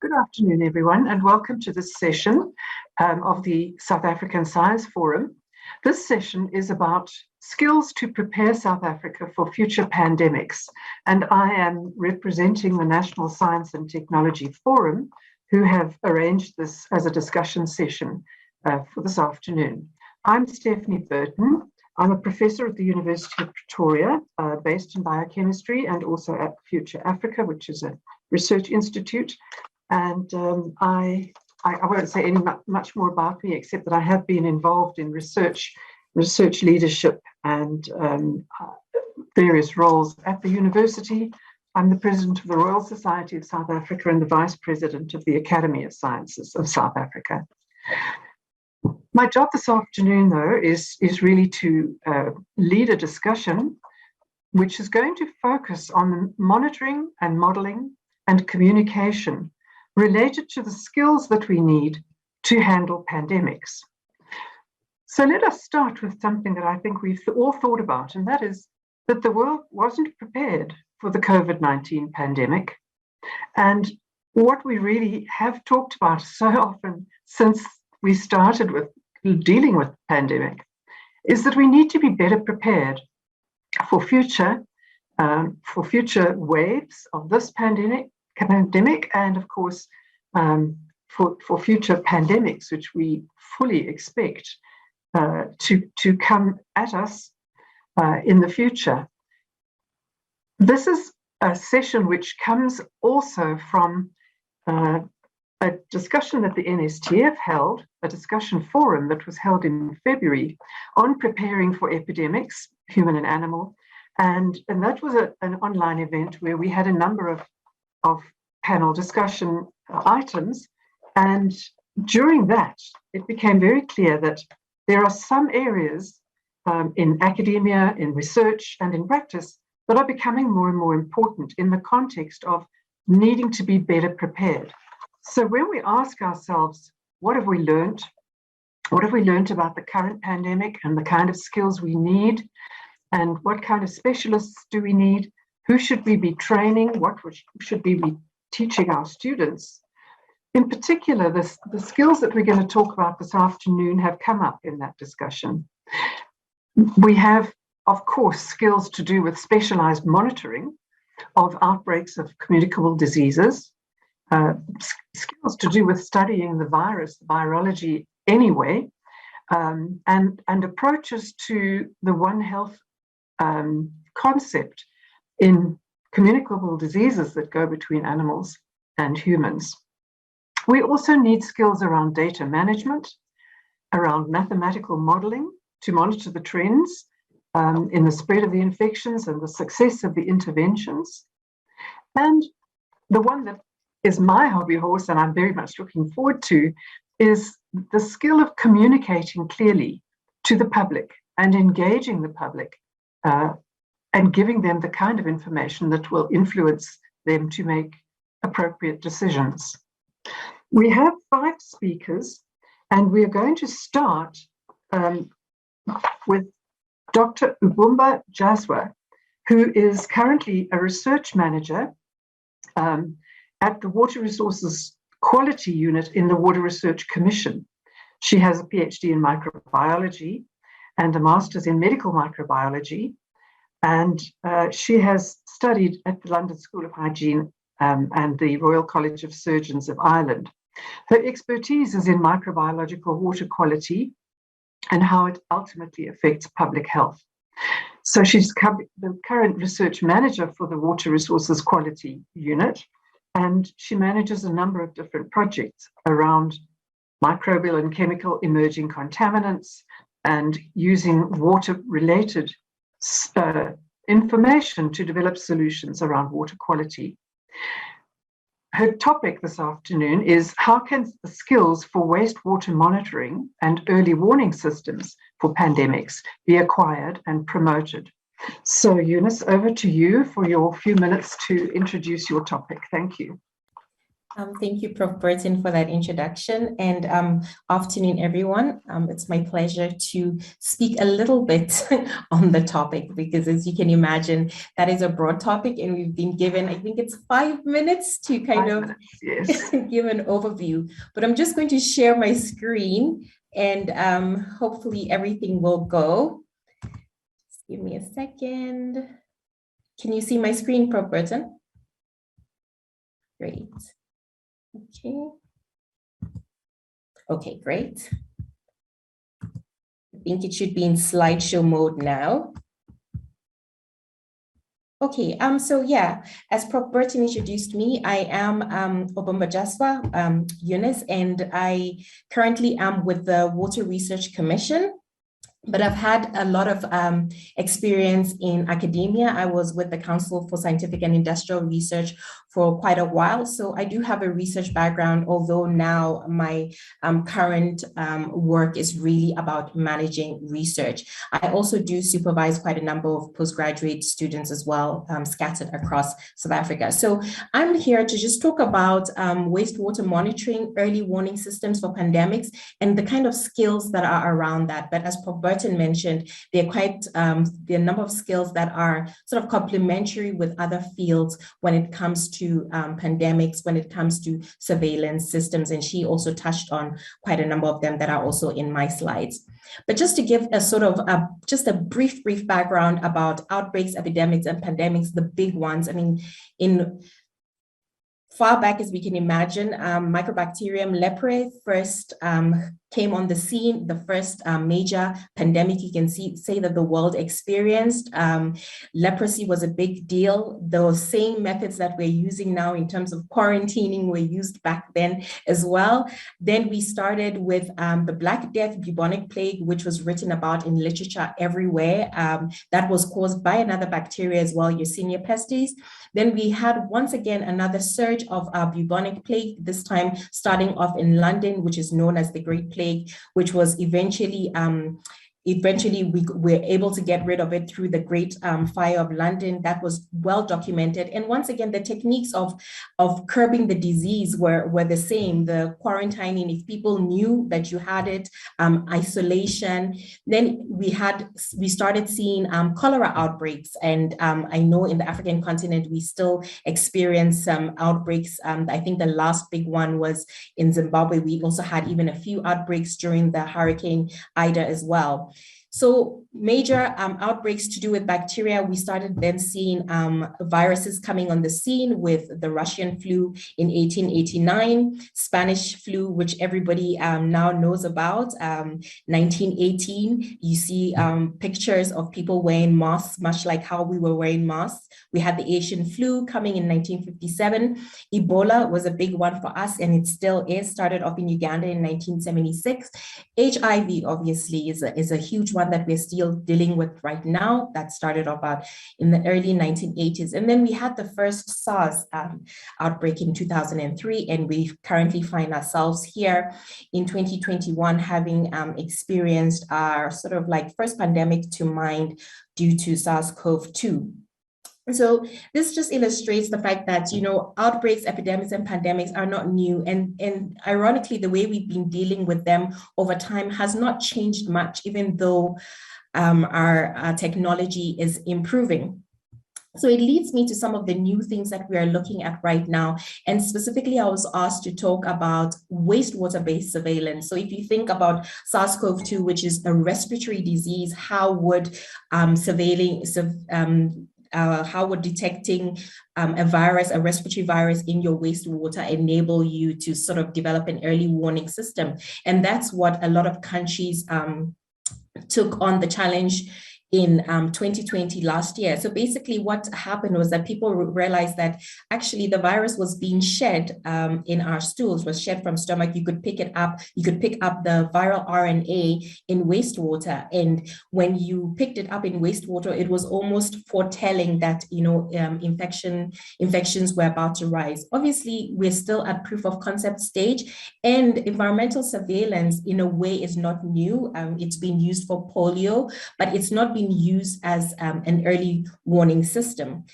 Good afternoon, everyone, and welcome to this session of the South African Science Forum. This session is about skills to prepare South Africa for future pandemics, and I am representing the National Science and Technology Forum, who have arranged this as a discussion session for this afternoon. I'm Stephanie Burton. I'm a professor at the University of Pretoria, based in biochemistry, and also at Future Africa, which is a research institute. And I won't say much more about me, except that I have been involved in research leadership and various roles at the university. I'm the president of the Royal Society of South Africa and the vice president of the Academy of Sciences of South Africa. My job this afternoon, though, is really to lead a discussion which is going to focus on the monitoring and modeling and communication related to the skills that we need to handle pandemics. So let us start with something that I think we've all thought about, and that is that the world wasn't prepared for the COVID-19 pandemic. And what we really have talked about so often since we started with dealing with the pandemic is that we need to be better prepared for future waves of this pandemic, and of course for future pandemics, which we fully expect to come at us in the future. This is a session which comes also from a discussion that the NSTF held, a discussion forum that was held in February on preparing for epidemics, human and animal, and that was an online event where we had a number of panel discussion items, and during that it became very clear that there are some areas in academia, in research and in practice that are becoming more and more important in the context of needing to be better prepared. So when we ask ourselves, what have we learned? What have we learned about the current pandemic and the kind of skills we need? And what kind of specialists do we need? Who should we be training? What should we be teaching our students? In particular, the skills that we're going to talk about this afternoon have come up in that discussion. We have, of course, skills to do with specialized monitoring of outbreaks of communicable diseases, skills to do with studying the virus, the virology anyway, and approaches to the One Health concept in communicable diseases that go between animals and humans. We also need skills around data management, around mathematical modeling to monitor the trends in the spread of the infections and the success of the interventions. And the one that is my hobby horse, and I'm very much looking forward to, is the skill of communicating clearly to the public and engaging the public and giving them the kind of information that will influence them to make appropriate decisions. We have 5 speakers, and we are going to start with Dr. Ubumba Jaswa, who is currently a research manager at the Water Resources Quality Unit in the Water Research Commission. She has a PhD in microbiology and a master's in medical microbiology, and she has studied at the London School of Hygiene and the Royal College of Surgeons of Ireland. Her expertise is in microbiological water quality and how it ultimately affects public health. So she's the current research manager for the Water Resources Quality Unit, and she manages a number of different projects around microbial and chemical emerging contaminants and using water-related information to develop solutions around water quality. Her topic this afternoon is how can the skills for wastewater monitoring and early warning systems for pandemics be acquired and promoted? So Eunice, over to you for your few minutes to introduce your topic. Thank you. Thank you, Prof. Burton, for that introduction, and afternoon, everyone. It's my pleasure to speak a little bit on the topic, because as you can imagine, that is a broad topic, and we've been given, I think it's 5 minutes to kind of yes. give an overview. But I'm just going to share my screen, and hopefully everything will go. Just give me a second. Can you see my screen, Prof. Burton? Great. Okay. Okay, great. I think it should be in slideshow mode now. Okay, so yeah, as Prof. Burton introduced me, I am Obombajaswa Eunice, and I currently am with the Water Research Commission. But I've had a lot of experience in academia. I was with the Council for Scientific and Industrial Research for quite a while. So I do have a research background, although now my current work is really about managing research. I also do supervise quite a number of postgraduate students as well, scattered across South Africa. So I'm here to just talk about wastewater monitoring, early warning systems for pandemics, and the kind of skills that are around that. But as Prof. Burton mentioned, there are a number of skills that are sort of complementary with other fields when it comes to pandemics, when it comes to surveillance systems, and she also touched on quite a number of them that are also in my slides. But just to give a sort of just a brief background about outbreaks, epidemics, and pandemics, the big ones. I mean, in far back as we can imagine, Mycobacterium leprae first came on the scene, the first major pandemic you can say that the world experienced. Leprosy was a big deal. Those same methods that we're using now in terms of quarantining were used back then as well. Then we started with the Black Death, bubonic plague, which was written about in literature everywhere. That was caused by another bacteria as well, Yersinia pestis. Then we had once again another surge of bubonic plague, this time starting off in London, which is known as the Great Plague, which was eventually we were able to get rid of it through the Great Fire of London. That was well documented. And once again, the techniques of curbing the disease were the same. The quarantining, if people knew that you had it, isolation. Then we started seeing cholera outbreaks. And I know in the African continent, we still experience some outbreaks. I think the last big one was in Zimbabwe. We also had even a few outbreaks during the Hurricane Ida as well. So major outbreaks to do with bacteria, we started then seeing viruses coming on the scene with the Russian flu in 1889, Spanish flu, which everybody now knows about, 1918. You see pictures of people wearing masks, much like how we were wearing masks. We had the Asian flu coming in 1957. Ebola was a big one for us, and it still is, started off in Uganda in 1976. HIV, obviously, is a huge one that we're still dealing with right now. That started about in the early 1980s. And then we had the first SARS outbreak in 2003, and we currently find ourselves here in 2021 having experienced our sort of like first pandemic to mind due to SARS-CoV-2. So this just illustrates the fact that, you know, outbreaks, epidemics, and pandemics are not new. And ironically, the way we've been dealing with them over time has not changed much, even though our technology is improving. So it leads me to some of the new things that we are looking at right now. And specifically, I was asked to talk about wastewater-based surveillance. So if you think about SARS-CoV-2, which is a respiratory disease, how would how would detecting a respiratory virus in your wastewater enable you to sort of develop an early warning system? And that's what a lot of countries took on the challenge in 2020 last year. So basically what happened was that people realized that actually the virus was being shed in our stools, was shed from stomach. You could pick it up. You could pick up the viral RNA in wastewater. And when you picked it up in wastewater, it was almost foretelling that, you know, infections were about to rise. Obviously, we're still at proof of concept stage, and environmental surveillance in a way is not new. It's been used for polio, but it's not been used as an early warning system.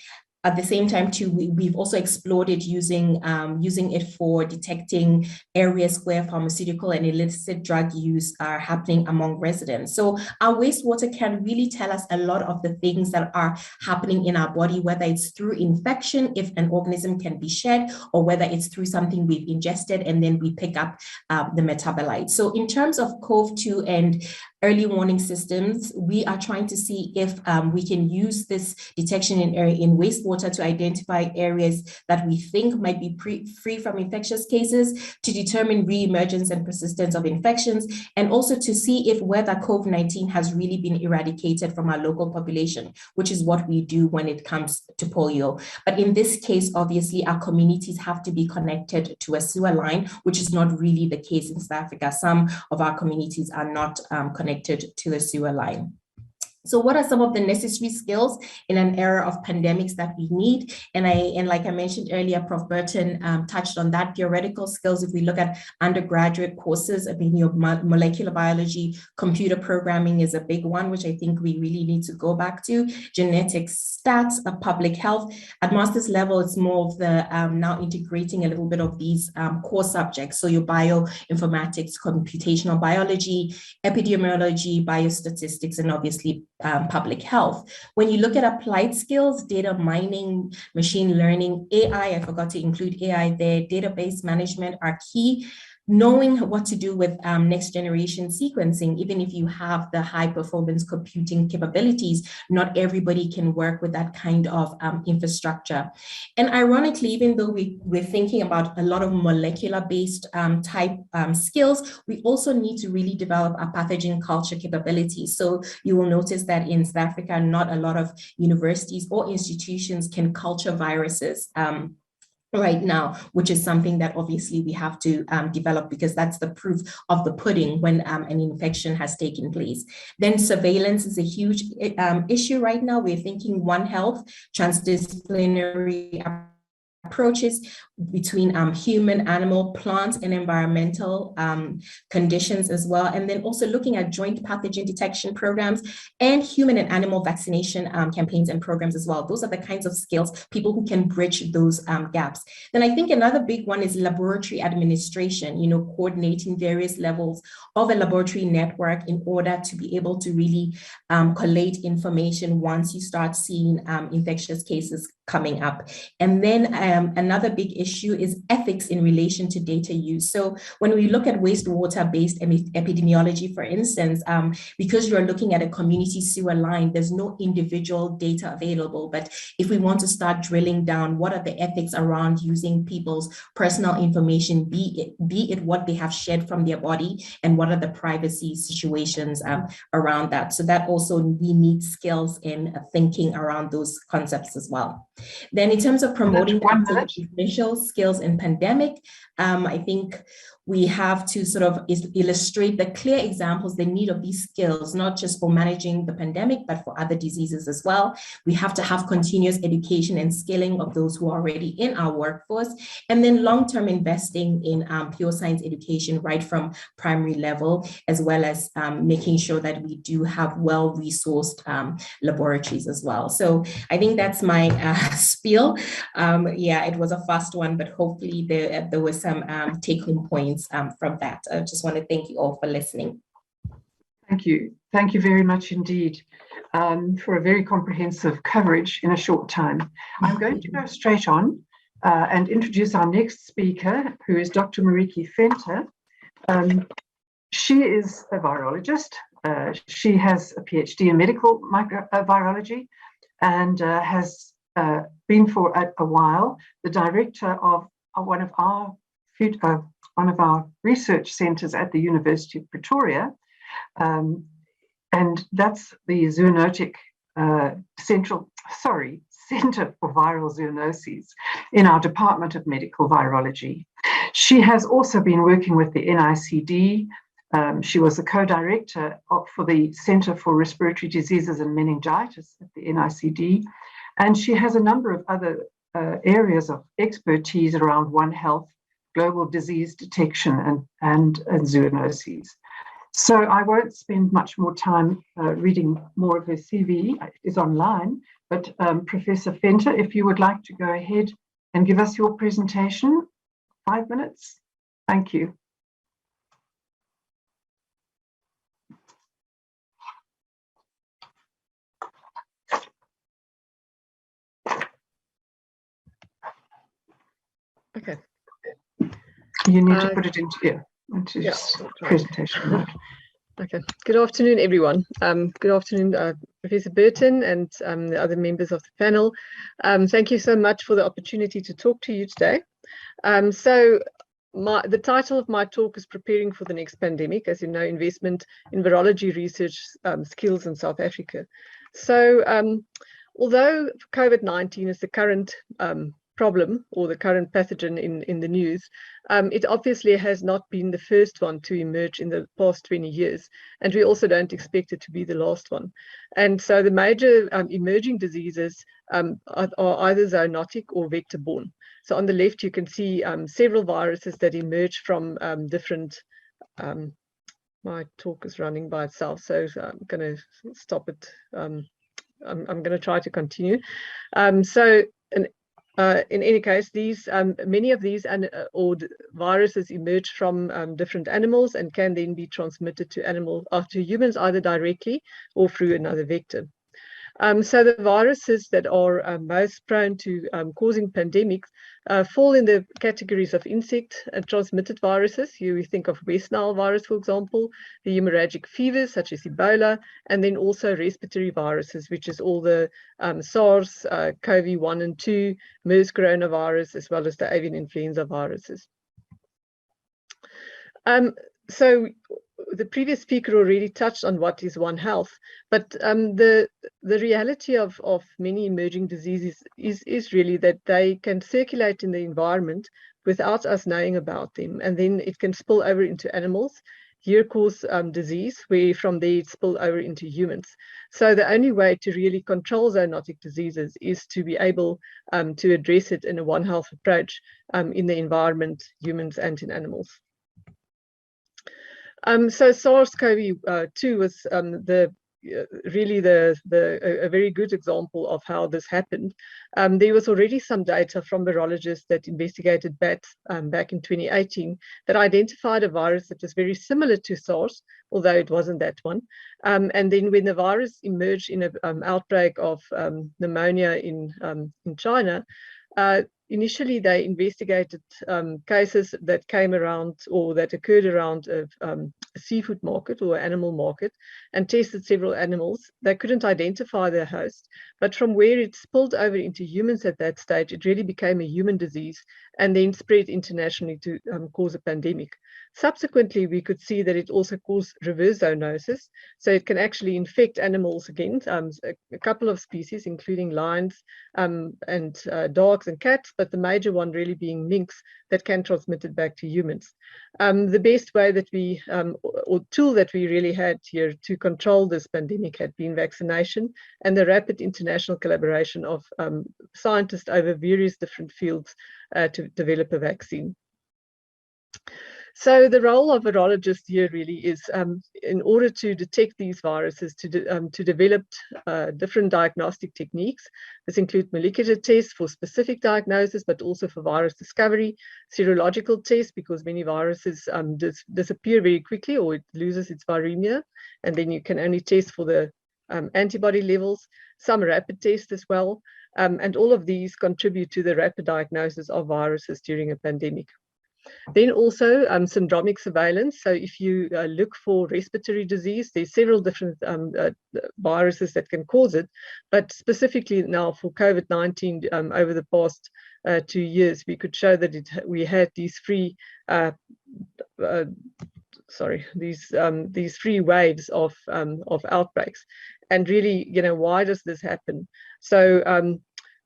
At the same time, too, we've also explored it using it for detecting areas where pharmaceutical and illicit drug use are happening among residents. So our wastewater can really tell us a lot of the things that are happening in our body, whether it's through infection, if an organism can be shed, or whether it's through something we've ingested and then we pick up the metabolites. So in terms of COV-2 and early warning systems, we are trying to see if we can use this detection in wastewater to identify areas that we think might be free from infectious cases, to determine re-emergence and persistence of infections, and also to see if whether COVID-19 has really been eradicated from our local population, which is what we do when it comes to polio. But in this case, obviously, our communities have to be connected to a sewer line, which is not really the case in South Africa. Some of our communities are not connected to the sewer line. So what are some of the necessary skills in an era of pandemics that we need? And like I mentioned earlier, Prof. Burton touched on that. Theoretical skills, if we look at undergraduate courses, I mean, molecular biology, computer programming is a big one, which I think we really need to go back to. Genetics, stats, public health. At master's level, it's more of the now integrating a little bit of these core subjects. So your bioinformatics, computational biology, epidemiology, biostatistics, and obviously public health. When you look at applied skills, data mining, machine learning, AI, I forgot to include AI there, database management are key. Knowing what to do with next generation sequencing, even if you have the high performance computing capabilities, not everybody can work with that kind of infrastructure. And ironically, even though we're thinking about a lot of molecular based type skills, we also need to really develop our pathogen culture capabilities. So you will notice that in South Africa, not a lot of universities or institutions can culture viruses right now, which is something that obviously we have to develop, because that's the proof of the pudding when an infection has taken place. Then surveillance is a huge issue right now. We're thinking One Health, transdisciplinary approaches between human, animal, plant, and environmental conditions as well. And then also looking at joint pathogen detection programs and human and animal vaccination campaigns and programs as well. Those are the kinds of skills, people who can bridge those gaps. Then I think another big one is laboratory administration, coordinating various levels of a laboratory network in order to be able to really collate information once you start seeing infectious cases coming up. And then another big issue is ethics in relation to data use. So when we look at wastewater-based epidemiology, for instance, because you're looking at a community sewer line, there's no individual data available. But if we want to start drilling down, what are the ethics around using people's personal information, be it what they have shed from their body, and what are the privacy situations around that. So that also, we need skills in thinking around those concepts as well. Then in terms of promoting essential skills in pandemic, I think we have to sort of illustrate the clear examples, the need of these skills, not just for managing the pandemic, but for other diseases as well. We have to have continuous education and skilling of those who are already in our workforce, and then long-term investing in pure science education right from primary level, as well as making sure that we do have well-resourced laboratories as well. So I think that's my spiel. Yeah, it was a fast one, but hopefully there were some take-home points from that. I just want to thank you all for listening. Thank you. Thank you very much indeed for a very comprehensive coverage in a short time. I'm going to go straight on and introduce our next speaker, who is Dr. Marieke Fenter. She is a virologist. She has a PhD in medical microbiology and has been for a while the director of one of our research centres at the University of Pretoria, and that's the Zoonotic Centre for Viral Zoonoses in our Department of Medical Virology. She has also been working with the NICD. She was a co-director for the Centre for Respiratory Diseases and Meningitis at the NICD, and she has a number of other areas of expertise around One Health, global disease detection, and zoonoses. So I won't spend much more time reading more of her CV. It is online, But Professor Fenter, if you would like to go ahead and give us your presentation, 5 minutes. Thank you. Okay. You need to put it into Yes, presentation mode. Okay. Good afternoon, everyone. Good afternoon, Professor Burton and the other members of the panel. Thank you so much for the opportunity to talk to you today. The title of my talk is Preparing for the Next Pandemic, as you know, investment in virology research skills in South Africa. So although COVID-19 is the current problem or the current pathogen in the news, it obviously has not been the first one to emerge in the past 20 years, and we also don't expect it to be the last one. And so the major emerging diseases are either zoonotic or vector-borne. So on the left, you can see several viruses that emerge from different, my talk is running by itself, so I'm going to stop it. I'm going to try to continue. In any case, many of these viruses emerge from different animals and can then be transmitted to humans either directly or through another vector. So the viruses that are most prone to causing pandemics fall in the categories of insect-transmitted viruses. We think of West Nile virus, for example, the hemorrhagic fevers such as Ebola, and then also respiratory viruses, which is all the SARS, CoV-1 and 2, MERS coronavirus, as well as the avian influenza viruses. So the previous speaker already touched on what is One Health, but the reality of many emerging diseases is really that they can circulate in the environment without us knowing about them, and then it can spill over into animals, here cause disease, where from there it spill over into humans. So the only way to really control zoonotic diseases is to be able to address it in a One Health approach in the environment, humans and in animals. So SARS-CoV-2 was really a very good example of how this happened. There was already some data from virologists that investigated bats back in 2018 that identified a virus that was very similar to SARS, although it wasn't that one. And then when the virus emerged in an outbreak of pneumonia in China, initially, they investigated cases that came around or that occurred around a seafood market or animal market and tested several animals. They couldn't identify their host, but from where it spilled over into humans at that stage, it really became a human disease and then spread internationally to cause a pandemic. Subsequently, we could see that it also caused reverse zoonosis, so it can actually infect animals again, a couple of species, including lions and dogs and cats, but the major one really being minks that can transmit it back to humans. The best way that we, or tool that we really had here to control this pandemic had been vaccination and the rapid international collaboration of scientists over various different fields to develop a vaccine. So the role of virologists here really is in order to detect these viruses, to develop different diagnostic techniques. This includes molecular tests for specific diagnosis, but also for virus discovery, serological tests, because many viruses disappear very quickly or it loses its viremia, and then you can only test for the antibody levels, some rapid tests as well, and all of these contribute to the rapid diagnosis of viruses during a pandemic. Then also syndromic surveillance. So if you look for respiratory disease, there's several different viruses that can cause it, but specifically now for COVID-19 over the past 2 years, we could show that we had these three waves of outbreaks. And really, why does this happen? So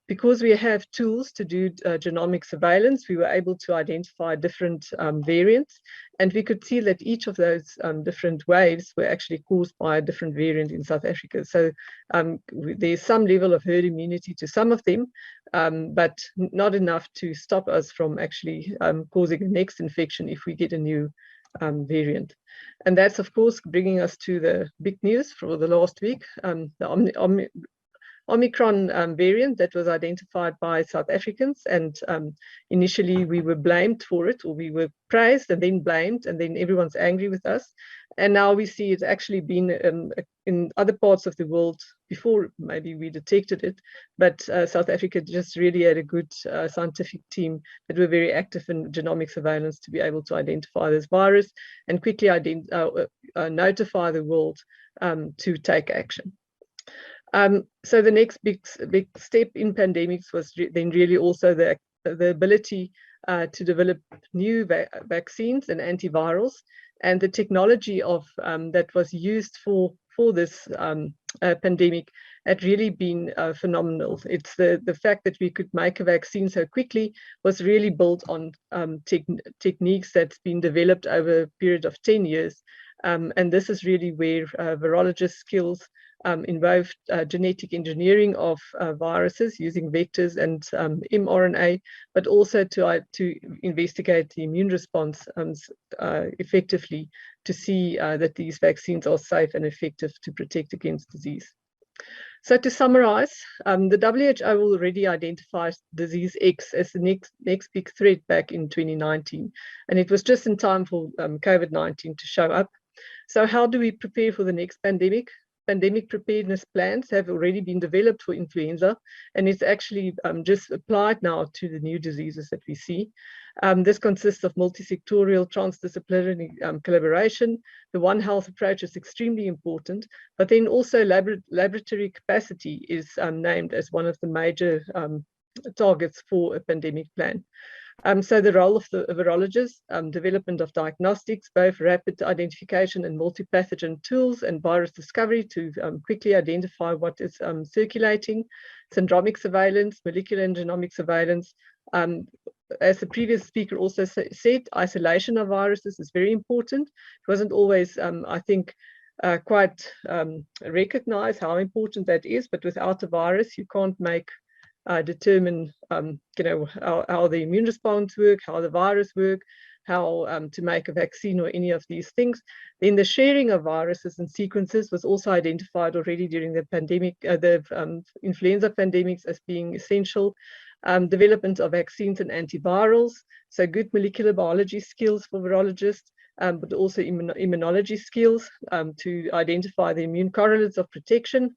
because we have tools to do genomic surveillance, we were able to identify different variants, and we could see that each of those different waves were actually caused by a different variant in South Africa. So there's some level of herd immunity to some of them, but not enough to stop us from actually causing the next infection if we get a new variant. And that's, of course, bringing us to the big news for the last week. Omicron variant that was identified by South Africans, and initially we were blamed for it, or we were praised and then blamed, and then everyone's angry with us. And now we see it's actually been in other parts of the world before maybe we detected it, but South Africa just really had a good scientific team that were very active in genomic surveillance to be able to identify this virus and quickly notify the world to take action. So the next big step in pandemics was then really also the ability to develop new vaccines and antivirals, and the technology of that was used for this pandemic had really been phenomenal. It's the fact that we could make a vaccine so quickly was really built on techniques that's been developed over a period of 10 years. And this is really where virologist skills in both genetic engineering of viruses using vectors and mRNA, but also to investigate the immune response effectively to see that these vaccines are safe and effective to protect against disease. So to summarize, the WHO already identified disease X as the next big threat back in 2019, and it was just in time for COVID-19 to show up. So how do we prepare for the next pandemic? Pandemic preparedness plans have already been developed for influenza, and it's actually just applied now to the new diseases that we see. This consists of multi-sectorial transdisciplinary collaboration. The One Health approach is extremely important, but then also laboratory capacity is named as one of the major targets for a pandemic plan. So the role of the virologist, development of diagnostics, both rapid identification and multi-pathogen tools, and virus discovery to quickly identify what is circulating, syndromic surveillance, molecular and genomic surveillance. As the previous speaker also said, isolation of viruses is very important. It wasn't always, I think, quite recognized how important that is, but without a virus, you can't determine how the immune response work, how the virus work, how to make a vaccine or any of these things. Then the sharing of viruses and sequences was also identified already during the pandemic, influenza pandemics, as being essential. Development of vaccines and antivirals, so good molecular biology skills for virologists, but also immunology skills to identify the immune correlates of protection.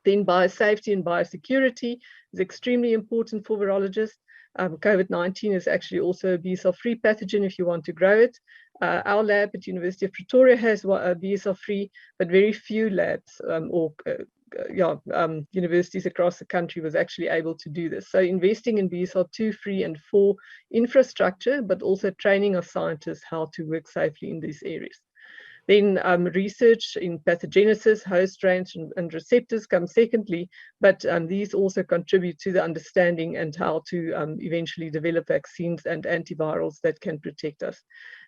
Then biosafety and biosecurity is extremely important for virologists. COVID-19 is actually also a BSL-free pathogen if you want to grow it. Our lab at University of Pretoria has a BSL-free, but very few labs universities across the country was actually able to do this. So investing in BSL-2, 3, and 4 infrastructure, but also training of scientists how to work safely in these areas. Then research in pathogenesis, host range, and receptors come secondly, but these also contribute to the understanding and how to eventually develop vaccines and antivirals that can protect us.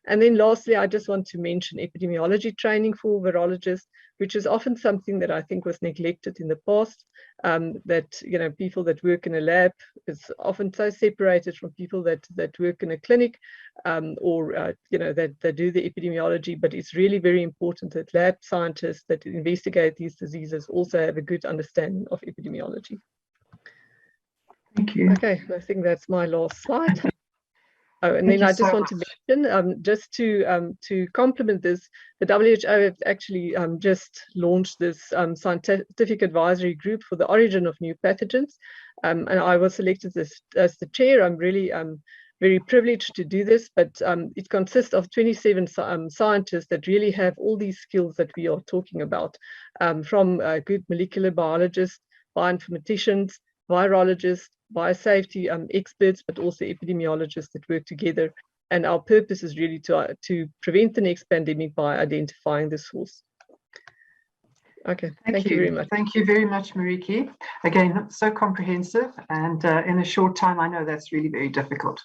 And then lastly, I just want to mention epidemiology training for virologists, which is often something that I think was neglected in the past, that people that work in a lab is often so separated from people that work in a clinic or that do the epidemiology, but it's really very important that lab scientists that investigate these diseases also have a good understanding of epidemiology. Thank you. Okay, I think that's my last slide. Oh, and then I just want to mention, just to complement this, the WHO have actually just launched this scientific advisory group for the origin of new pathogens, and I was selected as the chair. I'm really very privileged to do this, but it consists of 27 scientists that really have all these skills that we are talking about, from good molecular biologists, bioinformaticians, virologists, biosafety experts, but also epidemiologists that work together. And our purpose is really to prevent the next pandemic by identifying the source. Okay, thank you very much. Thank you very much, Marieke. Again, so comprehensive, and in a short time, I know that's really very difficult.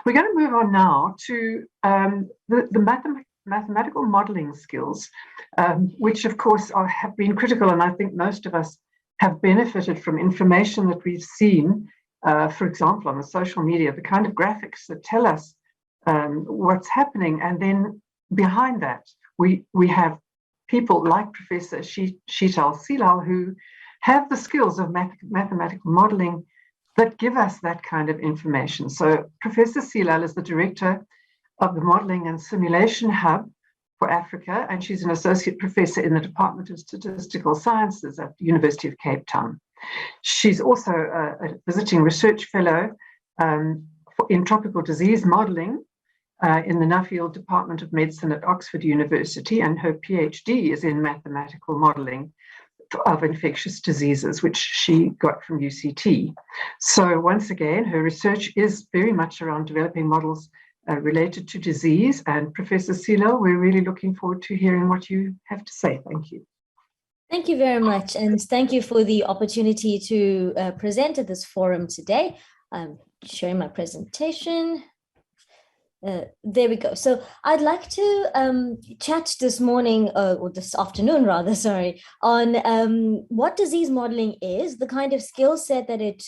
We're going to move on now to the mathematical modeling skills, which of course have been critical, and I think most of us have benefited from information that we've seen, for example, on the social media, the kind of graphics that tell us what's happening. And then behind that, we have people like Professor Sheetal Silal, who have the skills of mathematical modeling that give us that kind of information. So Professor Seelal is the director of the Modeling and Simulation Hub for Africa, and she's an associate professor in the Department of Statistical Sciences at the University of Cape Town. She's also a visiting research fellow in tropical disease modeling in the Nuffield Department of Medicine at Oxford University, and her PhD is in mathematical modeling of infectious diseases, which she got from UCT. So once again, her research is very much around developing models related to disease. And Professor Seelal, we're really looking forward to hearing what you have to say. Thank you. Thank you very much. And thank you for the opportunity to present at this forum today. I'm sharing my presentation. There we go. So I'd like to chat this morning, or this afternoon rather, sorry, on what disease modeling is, the kind of skill set that it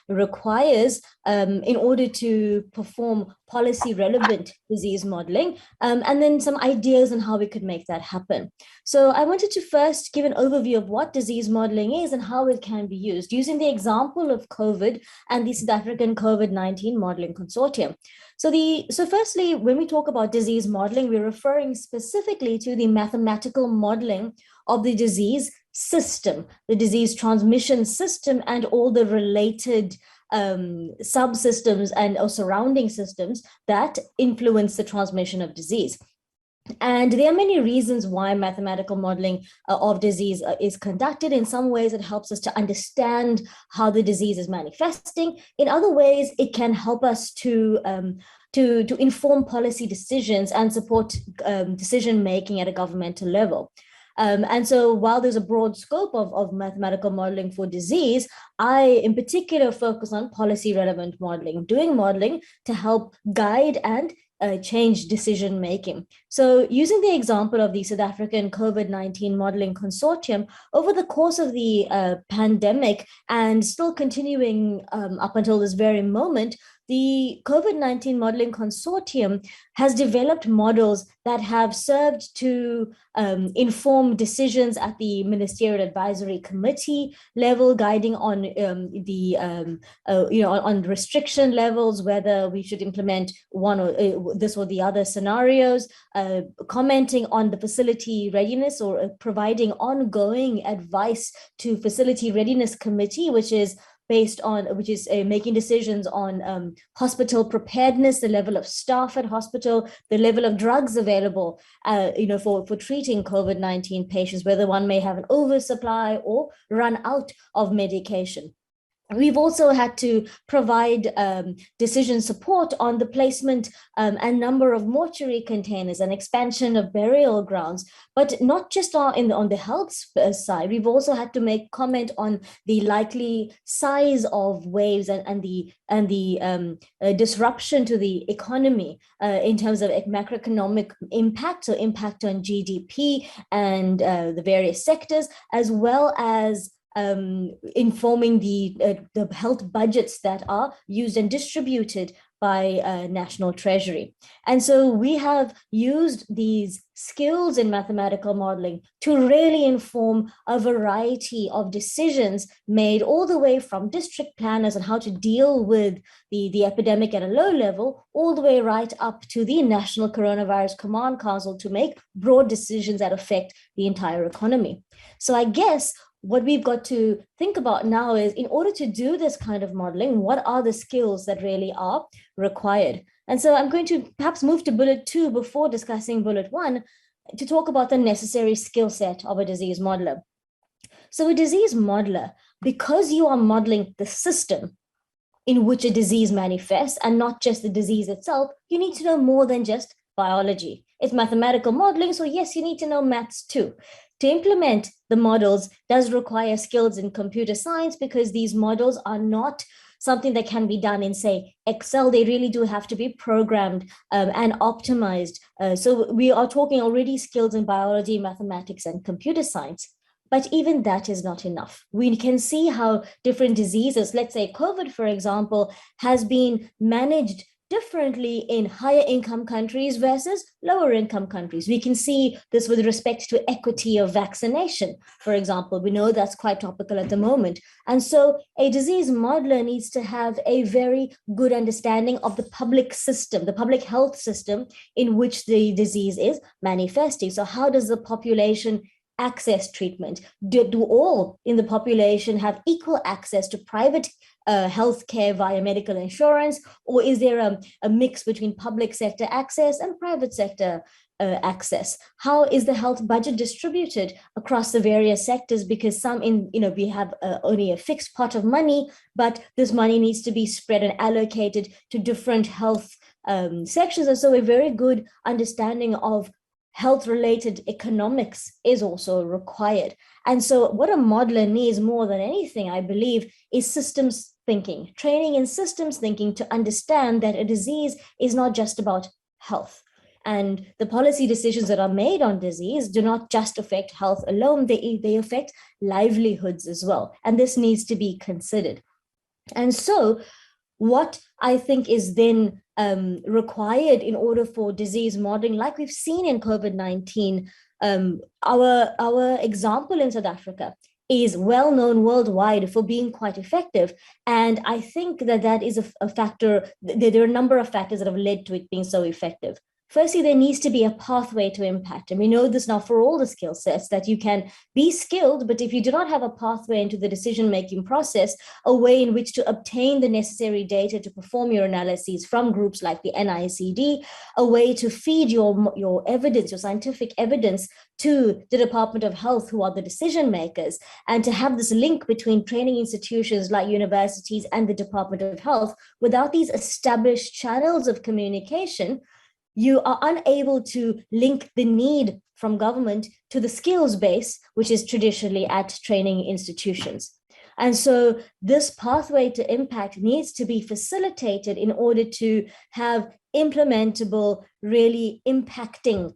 requires in order to perform policy relevant disease modeling, and then some ideas on how we could make that happen. So I wanted to first give an overview of what disease modeling is and how it can be used, using the example of COVID and the South African COVID-19 Modeling Consortium. So firstly, when we talk about disease modeling, we're referring specifically to the mathematical modeling of the disease system, the disease transmission system, and all the related subsystems and or surrounding systems that influence the transmission of disease. And there are many reasons why mathematical modeling of disease is conducted. In some ways, it helps us to understand how the disease is manifesting. In other ways, it can help us to inform policy decisions and support decision-making at a governmental level. And so while there's a broad scope of mathematical modeling for disease, I in particular focus on policy relevant modeling, doing modeling to help guide and change decision making. So using the example of the South African COVID-19 Modeling Consortium, over the course of the pandemic and still continuing up until this very moment, the COVID-19 Modeling Consortium has developed models that have served to inform decisions at the Ministerial Advisory Committee level, guiding on on restriction levels, whether we should implement one or this or the other scenarios, commenting on the facility readiness or providing ongoing advice to Facility Readiness Committee, which is making decisions on hospital preparedness, the level of staff at hospital, the level of drugs available, for treating COVID-19 patients, whether one may have an oversupply or run out of medication. We've also had to provide decision support on the placement and number of mortuary containers and expansion of burial grounds, but not just on the health side. We've also had to make comment on the likely size of waves and the disruption to the economy in terms of macroeconomic impact, so impact on GDP and the various sectors, as well as informing the health budgets that are used and distributed by National Treasury. And so we have used these skills in mathematical modeling to really inform a variety of decisions made all the way from district planners on how to deal with the epidemic at a low level, all the way right up to the National Coronavirus Command Council to make broad decisions that affect the entire economy. So I guess what we've got to think about now is, in order to do this kind of modeling, what are the skills that really are required? And so I'm going to perhaps move to bullet 2 before discussing bullet 1 to talk about the necessary skill set of a disease modeler. So a disease modeler, because you are modeling the system in which a disease manifests and not just the disease itself, you need to know more than just biology. It's mathematical modeling, so yes, you need to know maths too. To implement the models does require skills in computer science, because these models are not something that can be done in, say, Excel. They really do have to be programmed and optimized. So we are talking already skills in biology, mathematics, and computer science. But even that is not enough. We can see how different diseases, let's say COVID, for example, has been managed differently in higher income countries versus lower income countries. We can see this with respect to equity of vaccination, for example. We know that's quite topical at the moment. And so a disease modeler needs to have a very good understanding of the public system, the public health system in which the disease is manifesting. So how does the population access treatment? Do all in the population have equal access to private healthcare via medical insurance, or is there a mix between public sector access and private sector access? How is the health budget distributed across the various sectors? Because we have only a fixed pot of money, but this money needs to be spread and allocated to different health sections. And so a very good understanding of health-related economics is also required. And so what a modeler needs more than anything, I believe, is systems thinking, training in systems thinking to understand that a disease is not just about health. And the policy decisions that are made on disease do not just affect health alone, they affect livelihoods as well. And this needs to be considered. And so what I think is then required in order for disease modeling, like we've seen in COVID-19, our example in South Africa is well known worldwide for being quite effective. And I think that is a factor. There are a number of factors that have led to it being so effective. Firstly, there needs to be a pathway to impact. And we know this now for all the skill sets, that you can be skilled, but if you do not have a pathway into the decision-making process, a way in which to obtain the necessary data to perform your analyses from groups like the NICD, a way to feed your evidence, your scientific evidence to the Department of Health, who are the decision makers, and to have this link between training institutions like universities and the Department of Health. Without these established channels of communication, you are unable to link the need from government to the skills base, which is traditionally at training institutions. And so this pathway to impact needs to be facilitated in order to have implementable, really impacting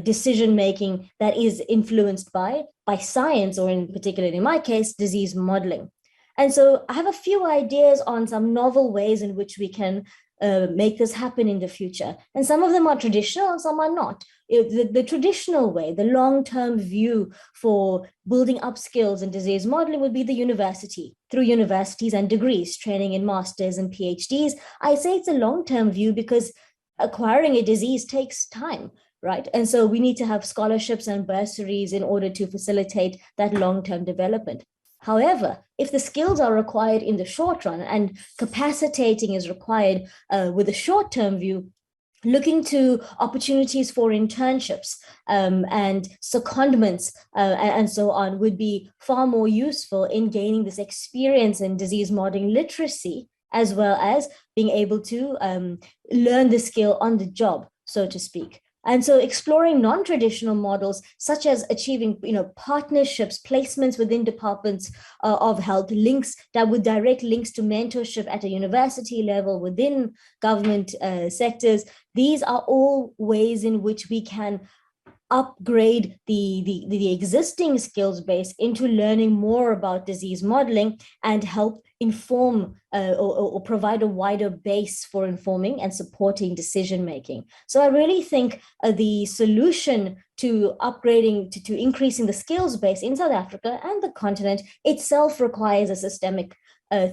decision-making that is influenced by science, or in particular, in my case, disease modeling. And so I have a few ideas on some novel ways in which we can make this happen in the future. And some of them are traditional and some are not. The traditional way, the long-term view for building up skills in disease modeling would be the university, through universities and degrees, training in masters and PhDs. I say it's a long-term view because acquiring a disease takes time, right? And so we need to have scholarships and bursaries in order to facilitate that long-term development. However, if the skills are required in the short run and capacitating is required with a short-term view, looking to opportunities for internships and secondments and so on would be far more useful in gaining this experience in disease modeling literacy, as well as being able to learn the skill on the job, so to speak. And so exploring non-traditional models, such as achieving partnerships, placements within departments of health, links that would direct links to mentorship at a university level within government sectors. These are all ways in which we can upgrade the existing skills base into learning more about disease modeling and help inform or provide a wider base for informing and supporting decision making. So I really think the solution to upgrading, to increasing the skills base in South Africa and the continent itself requires a systemic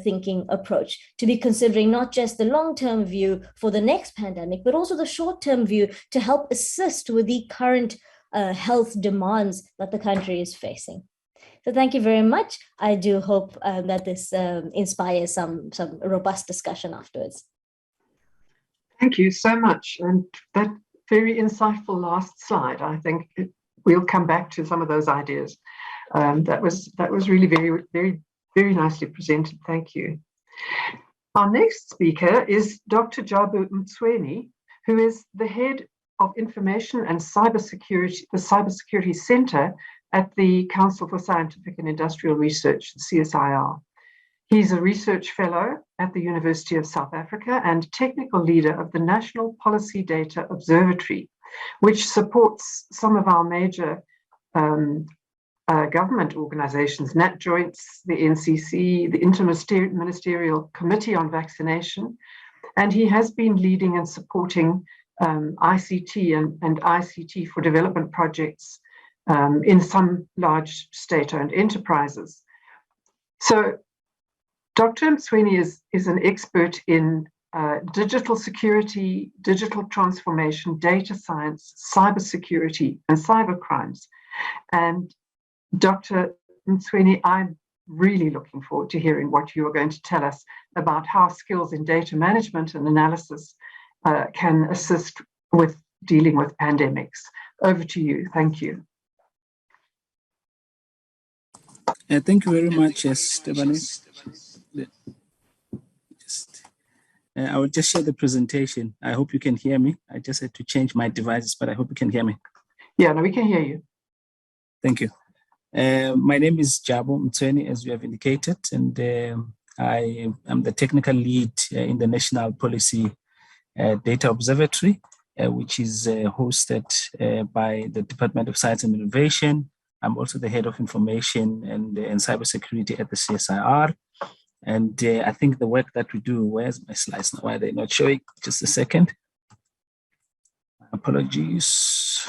thinking approach, to be considering not just the long-term view for the next pandemic, but also the short-term view to help assist with the current health demands that the country is facing. So thank you very much. I do hope that this inspires some robust discussion afterwards. Thank you so much. And that very insightful last slide, I think we'll come back to some of those ideas. That was really very, very, very nicely presented. Thank you. Our next speaker is Dr. Jabu Mtsweni, who is the head of Information and Cybersecurity, the Cybersecurity Center at the Council for Scientific and Industrial Research, CSIR. He's a research fellow at the University of South Africa and technical leader of the National Policy Data Observatory, which supports some of our major government organizations, NatJoints, the NCC, the Interministerial Committee on Vaccination, And he has been leading and supporting ICT and ICT for development projects in some large state-owned enterprises. So Dr. Mtsweni is an expert in digital security, digital transformation, data science, cybersecurity, and cyber crimes. And Dr. Mtsweni, I'm really looking forward to hearing what you are going to tell us about how skills in data management and analysis can assist with dealing with pandemics. Over to you. Thank you. Thank you very much, Stephanie. I will just share the presentation. I hope you can hear me. I just had to change my devices, but I hope you can hear me. Yeah, no, we can hear you. Thank you. My name is Jabo Mtsweni, as you have indicated, and I am the technical lead in the National Policy Data Observatory, which is hosted by the Department of Science and Innovation. I'm also the head of information and cybersecurity at the CSIR. And I think the work that we do, where's my slides now? Why are they not showing? Just a second. Apologies.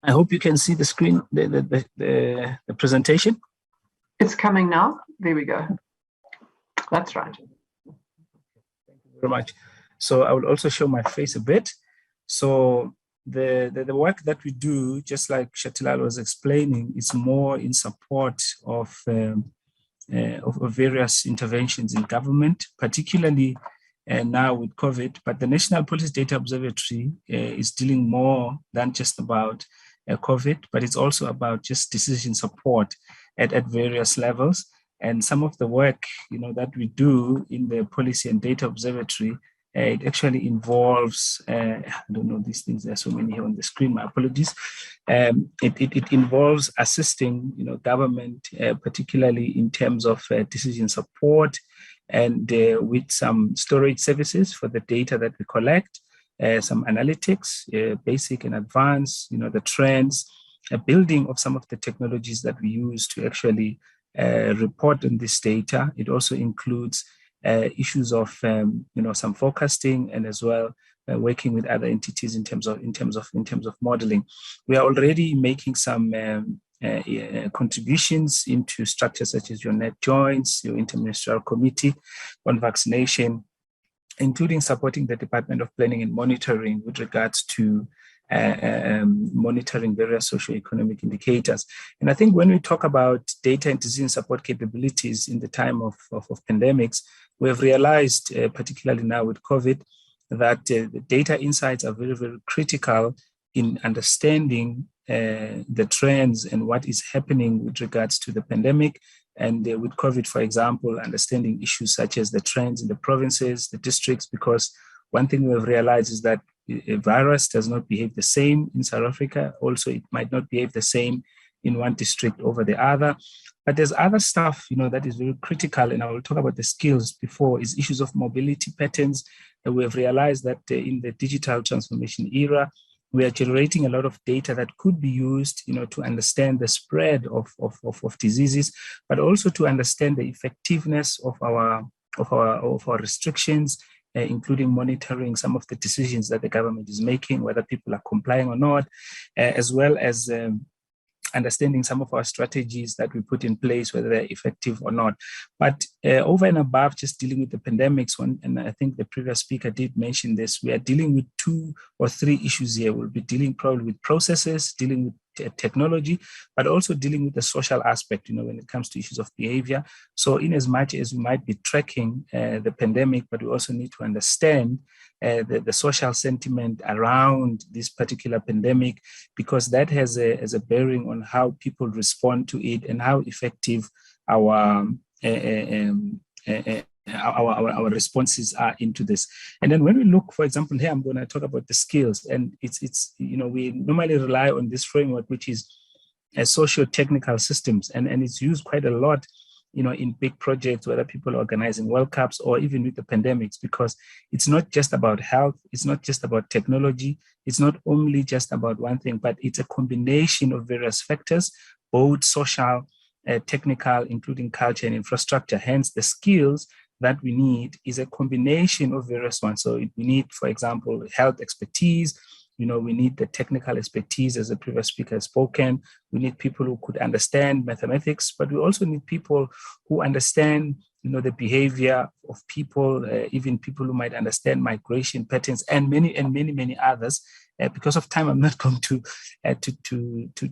I hope you can see the screen, the presentation. It's coming now. There we go. That's right. Thank you very much. So I will also show my face a bit. So the work that we do, just like Shatilal was explaining, is more in support of various interventions in government, particularly now with COVID. But the National Policy Data Observatory is dealing more than just about COVID, but it's also about just decision support at various levels. And some of the work, that we do in the Policy and Data Observatory, it actually involves, I don't know these things, there are so many here on the screen, my apologies. It involves assisting, government, particularly in terms of decision support and with some storage services for the data that we collect, some analytics, basic and advanced, the trends, a building of some of the technologies that we use to actually report on this data. It also includes issues of some forecasting, and as well working with other entities in terms of modeling. We are already making some contributions into structures such as your net joints, your interministerial committee on vaccination, including supporting the Department of Planning and Monitoring with regards to monitoring various socioeconomic indicators. And I think when we talk about data and decision support capabilities in the time of pandemics, we have realized, particularly now with COVID, that the data insights are very, very critical in understanding the trends and what is happening with regards to the pandemic. And with COVID, for example, understanding issues such as the trends in the provinces, the districts, because one thing we have realized is that a virus does not behave the same in South Africa. Also, it might not behave the same in one district over the other. But there's other stuff, that is very critical, and I will talk about the skills before, is issues of mobility patterns. And we have realized that in the digital transformation era, we are generating a lot of data that could be used, to understand the spread of diseases, but also to understand the effectiveness of our restrictions, including monitoring some of the decisions that the government is making, whether people are complying or not, as well as understanding some of our strategies that we put in place, whether they're effective or not. But over and above just dealing with the pandemics, and I think the previous speaker did mention this, we are dealing with 2 or 3 issues here. We'll be dealing probably with processes, dealing with technology, but also dealing with the social aspect, when it comes to issues of behavior. So in as much as we might be tracking the pandemic, but we also need to understand the social sentiment around this particular pandemic, because that has a bearing on how people respond to it and how effective our responses are into this. And then when we look, for example, here I'm going to talk about the skills, and it's we normally rely on this framework, which is socio-technical systems, and it's used quite a lot in big projects, whether people are organizing World Cups or even with the pandemics, because it's not just about health, it's not just about technology, it's not only just about one thing, but it's a combination of various factors, both social technical, including culture and infrastructure. Hence, the skills that we need is a combination of various ones. So we need, for example, health expertise. We need the technical expertise, as the previous speaker has spoken. We need people who could understand mathematics, but we also need people who understand, the behavior of people, even people who might understand migration patterns, and many others. Because of time, I'm not going to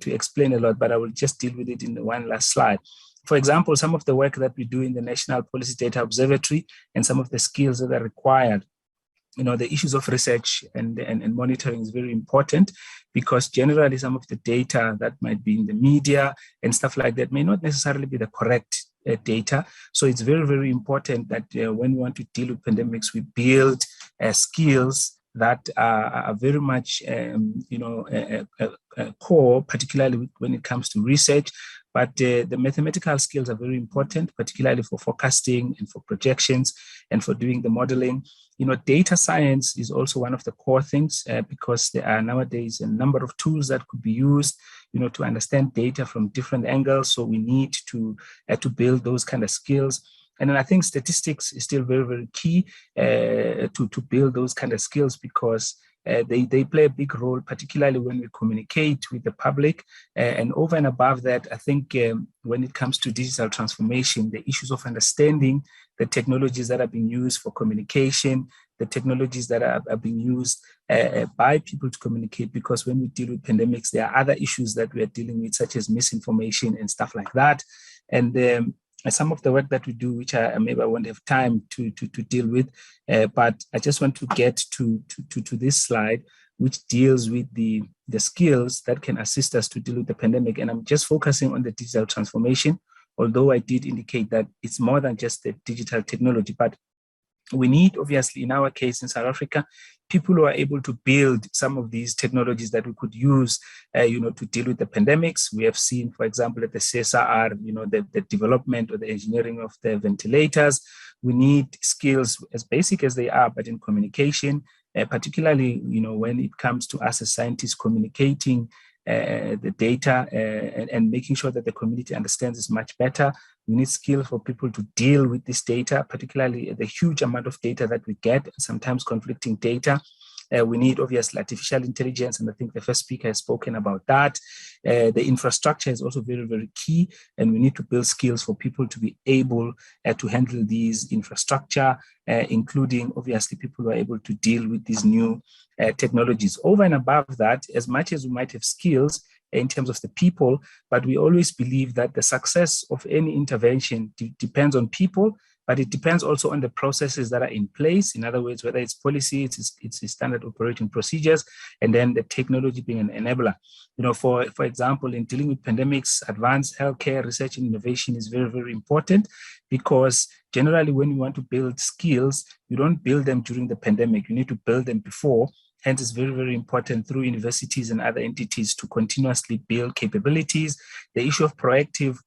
explain a lot, but I will just deal with it in one last slide. For example, some of the work that we do in the National Policy Data Observatory and some of the skills that are required, the issues of research and monitoring is very important, because generally some of the data that might be in the media and stuff like that may not necessarily be the correct data. So it's very, very important that when we want to deal with pandemics, we build skills that are very much, core, particularly when it comes to research. But the mathematical skills are very important, particularly for forecasting and for projections and for doing the modeling. Data science is also one of the core things, because there are nowadays a number of tools that could be used, to understand data from different angles. So we need to build those kind of skills. And then I think statistics is still very, very key to build those kind of skills, because they play a big role, particularly when we communicate with the public. And over and above that, I think when it comes to digital transformation, the issues of understanding the technologies that are being used for communication, the technologies that are being used by people to communicate, because when we deal with pandemics, there are other issues that we are dealing with, such as misinformation and stuff like that. And some of the work that we do, which maybe I won't have time to deal with, but I just want to get to this slide, which deals with the skills that can assist us to deal with the pandemic. And I'm just focusing on the digital transformation, although I did indicate that it's more than just the digital technology. But we need, obviously, in our case in South Africa, people who are able to build some of these technologies that we could use, to deal with the pandemics. We have seen, for example, at the CSIR, the development or the engineering of the ventilators. We need skills as basic as they are, but in communication, particularly, when it comes to us as scientists communicating the data and making sure that the community understands this much better. We need skills for people to deal with this data, particularly the huge amount of data that we get, sometimes conflicting data. We need, obviously, artificial intelligence, and I think the first speaker has spoken about that. The infrastructure is also very, very key, and we need to build skills for people to be able to handle these infrastructure, including, obviously, people who are able to deal with these new technologies. Over and above that, as much as we might have skills in terms of the people, but we always believe that the success of any intervention depends on people, but it depends also on the processes that are in place. In other words, whether it's policy, it's standard operating procedures, and then the technology being an enabler. For example, in dealing with pandemics, advanced healthcare research and innovation is very, very important, because generally when you want to build skills, you don't build them during the pandemic. You need to build them before. Hence, it's very, very important through universities and other entities to continuously build capabilities. The issue of proactive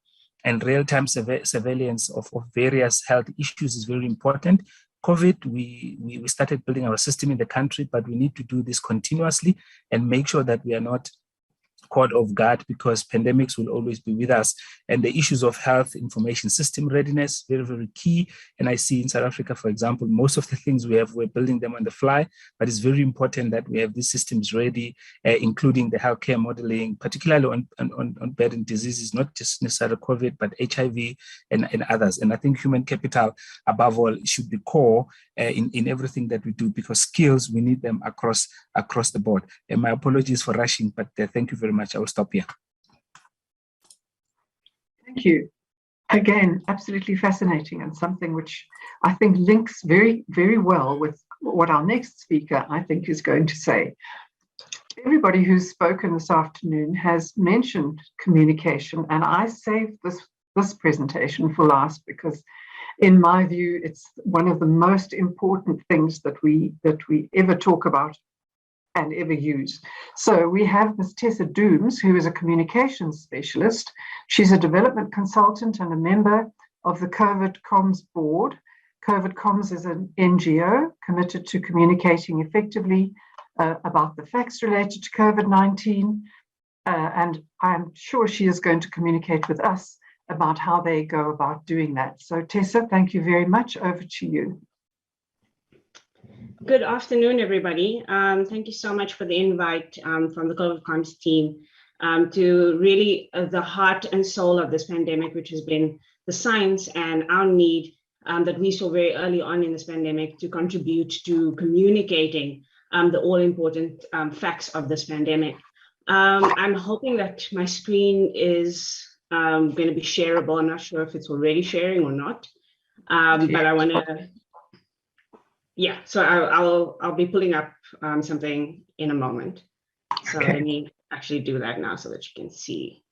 and real-time surveillance of various health issues is very important. COVID, we started building our system in the country, but we need to do this continuously and make sure that we are not caught off guard, because pandemics will always be with us. And the issues of health information system readiness, very, very key. And I see in South Africa, for example, most of the things we have, we're building them on the fly, but it's very important that we have these systems ready, including the healthcare modeling, particularly on burden diseases, not just necessarily COVID, but HIV and others. And I think human capital, above all, should be core in everything that we do, because skills, we need them across the board. And my apologies for rushing, but thank you very much. I will stop here. Thank you. Again, absolutely fascinating, and something which I think links very, very well with what our next speaker, I think, is going to say. Everybody who's spoken this afternoon has mentioned communication, and I saved this presentation for last because, in my view, it's one of the most important things that we ever talk about and ever use. So we have Ms. Tessa Dooms, who is a communications specialist. She's a development consultant and a member of the COVID Comms board. COVID Comms is an NGO committed to communicating effectively about the facts related to COVID-19. And I'm sure she is going to communicate with us about how they go about doing that. So Tessa, thank you very much. Over to you. Good afternoon, everybody. Thank you so much for the invite from the COVID Comms team to really the heart and soul of this pandemic, which has been the science and our need that we saw very early on in this pandemic to contribute to communicating the all-important facts of this pandemic. I'm hoping that my screen is going to be shareable. I'm not sure if it's already sharing or not, but I want to. Yeah, so I'll be pulling up something in a moment. So let me actually do that now so that you can see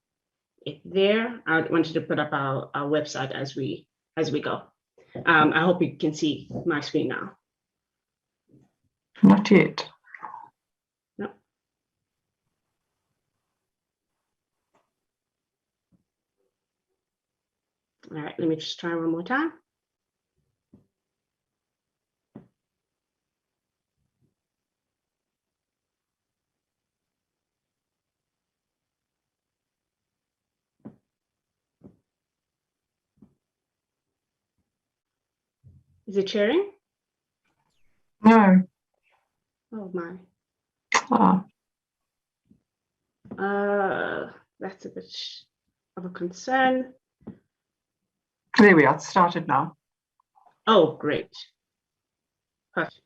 it there. I wanted to put up our website as we go. I hope you can see my screen now. Not yet. No. All right, let me just try one more time. Is it sharing? No. Oh my. That's a bit of a concern. There we are. It's started now. Oh, great. Perfect.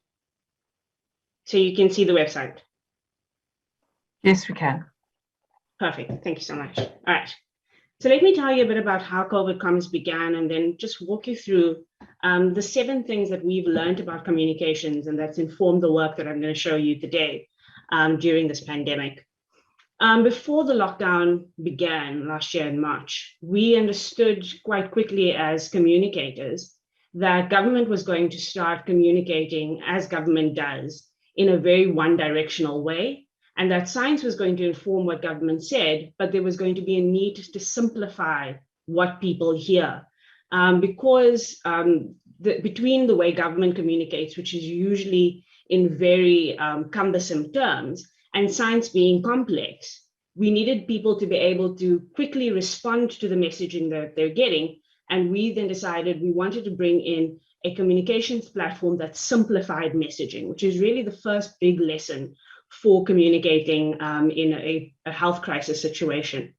So you can see the website. Yes, we can. Perfect. Thank you so much. All right. So let me tell you a bit about how COVID Comms began and then just walk you through the 7 things that we've learned about communications and that's informed the work that I'm going to show you today during this pandemic. Before the lockdown began last year in March, we understood quite quickly as communicators that government was going to start communicating as government does in a very one-directional way, and that science was going to inform what government said, but there was going to be a need to simplify what people hear. Because between the way government communicates, which is usually in very cumbersome terms, and science being complex, we needed people to be able to quickly respond to the messaging that they're getting. And we then decided we wanted to bring in a communications platform that simplified messaging, which is really the first big lesson for communicating in a health crisis situation.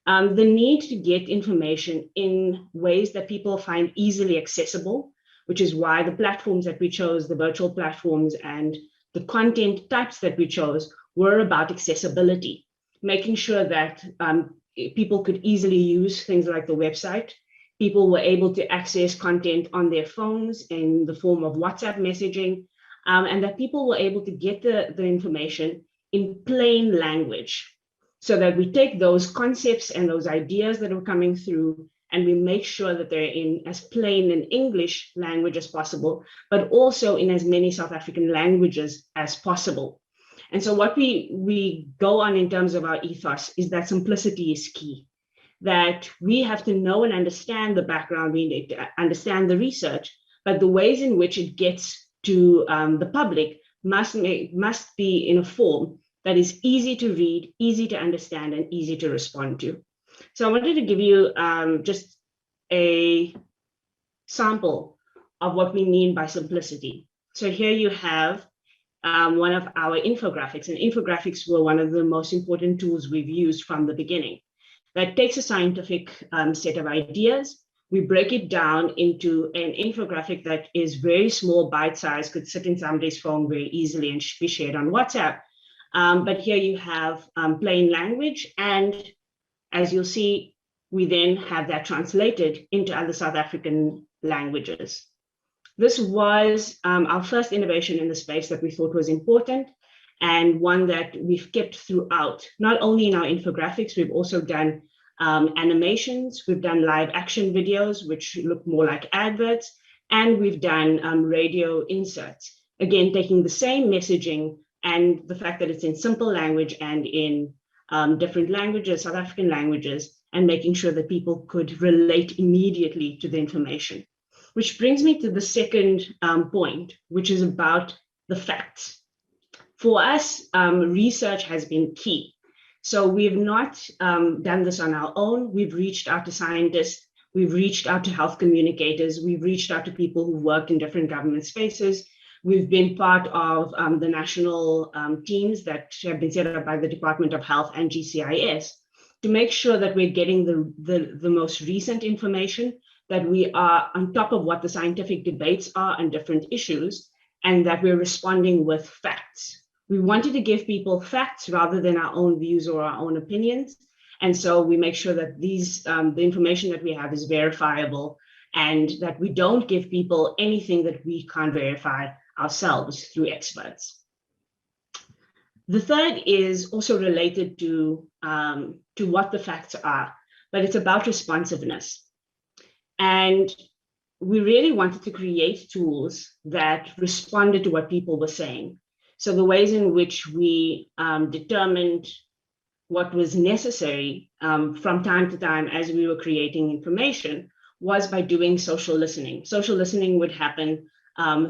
The need to get information in ways that people find easily accessible, which is why the platforms that we chose, the virtual platforms and the content types that we chose were about accessibility, making sure that people could easily use things like the website. People were able to access content on their phones in the form of WhatsApp messaging, and that people were able to get the information in plain language, so that we take those concepts and those ideas that are coming through and we make sure that they're in as plain an English language as possible, but also in as many South African languages as possible. And so what we go on in terms of our ethos is that simplicity is key, that we have to know and understand the background, we need to understand the research, but the ways in which it gets to the public must be in a form that is easy to read, easy to understand, and easy to respond to. So I wanted to give you just a sample of what we mean by simplicity. So here you have one of our infographics, and infographics were one of the most important tools we've used from the beginning. That takes a scientific set of ideas, we break it down into an infographic that is very small, bite-sized, could sit in somebody's phone very easily and be shared on WhatsApp. But here you have plain language, and as you'll see, we then have that translated into other South African languages. This was our first innovation in the space that we thought was important, and one that we've kept throughout. Not only in our infographics, we've also done animations, we've done live action videos, which look more like adverts, and we've done radio inserts. Again, taking the same messaging and the fact that it's in simple language and in different languages, South African languages, and making sure that people could relate immediately to the information. Which brings me to the second point, which is about the facts. For us, research has been key. So we've not done this on our own. We've reached out to scientists, we've reached out to health communicators, we've reached out to people who worked in different government spaces. We've been part of the national teams that have been set up by the Department of Health and GCIS to make sure that we're getting the most recent information, that we are on top of what the scientific debates are on different issues, and that we're responding with facts. We wanted to give people facts rather than our own views or our own opinions. And so we make sure that the information that we have is verifiable, and that we don't give people anything that we can't verify ourselves through experts. The third is also related to what the facts are, but it's about responsiveness. And we really wanted to create tools that responded to what people were saying. So the ways in which we determined what was necessary from time to time as we were creating information was by doing social listening. Social listening would happen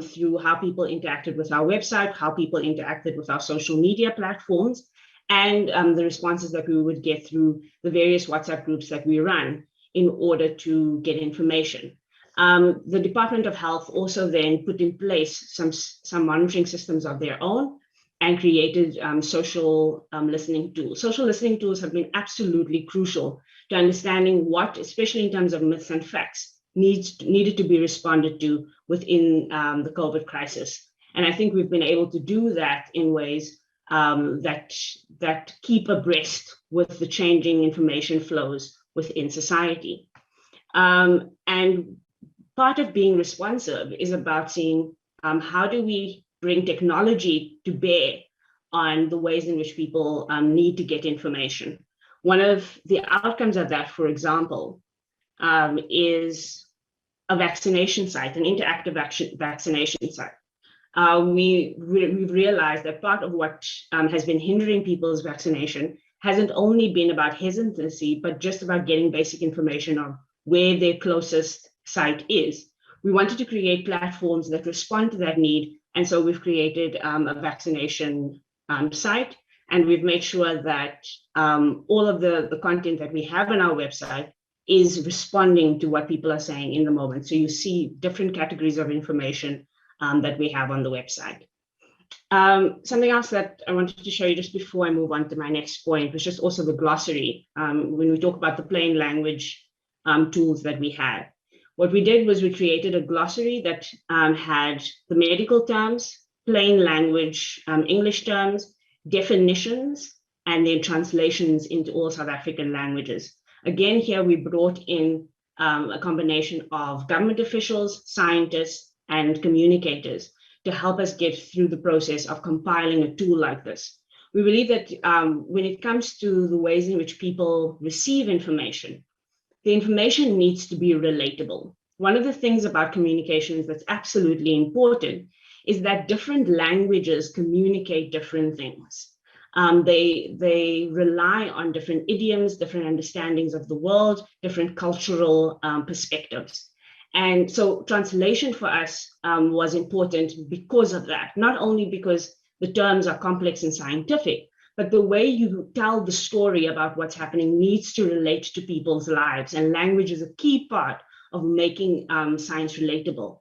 through how people interacted with our website, how people interacted with our social media platforms, and the responses that we would get through the various WhatsApp groups that we run in order to get information. The Department of Health also then put in place some monitoring systems of their own and created social listening tools. Social listening tools have been absolutely crucial to understanding what, especially in terms of myths and facts, needed to be responded to within the COVID crisis. And I think we've been able to do that in ways that keep abreast with the changing information flows within society. And part of being responsive is about seeing how do we bring technology to bear on the ways in which people need to get information. One of the outcomes of that, for example, is a vaccination site, an interactive vaccination site. We've realized that part of what has been hindering people's vaccination hasn't only been about hesitancy, but just about getting basic information on where their closest site is. We wanted to create platforms that respond to that need, and so we've created a vaccination site, and we've made sure that all of the content that we have on our website is responding to what people are saying in the moment. So you see different categories of information that we have on the website. Something else that I wanted to show you just before I move on to my next point was just also the glossary. When we talk about the plain language tools that we had, what we did was we created a glossary that had the medical terms, plain language English terms, definitions, and then translations into all South African languages. Again, here we brought in a combination of government officials, scientists, and communicators to help us get through the process of compiling a tool like this. We believe that when it comes to the ways in which people receive information, the information needs to be relatable. One of the things about communications that's absolutely important is that different languages communicate different things. They rely on different idioms, different understandings of the world, different cultural perspectives. And so translation for us was important because of that, not only because the terms are complex and scientific, but the way you tell the story about what's happening needs to relate to people's lives, and language is a key part of making science relatable.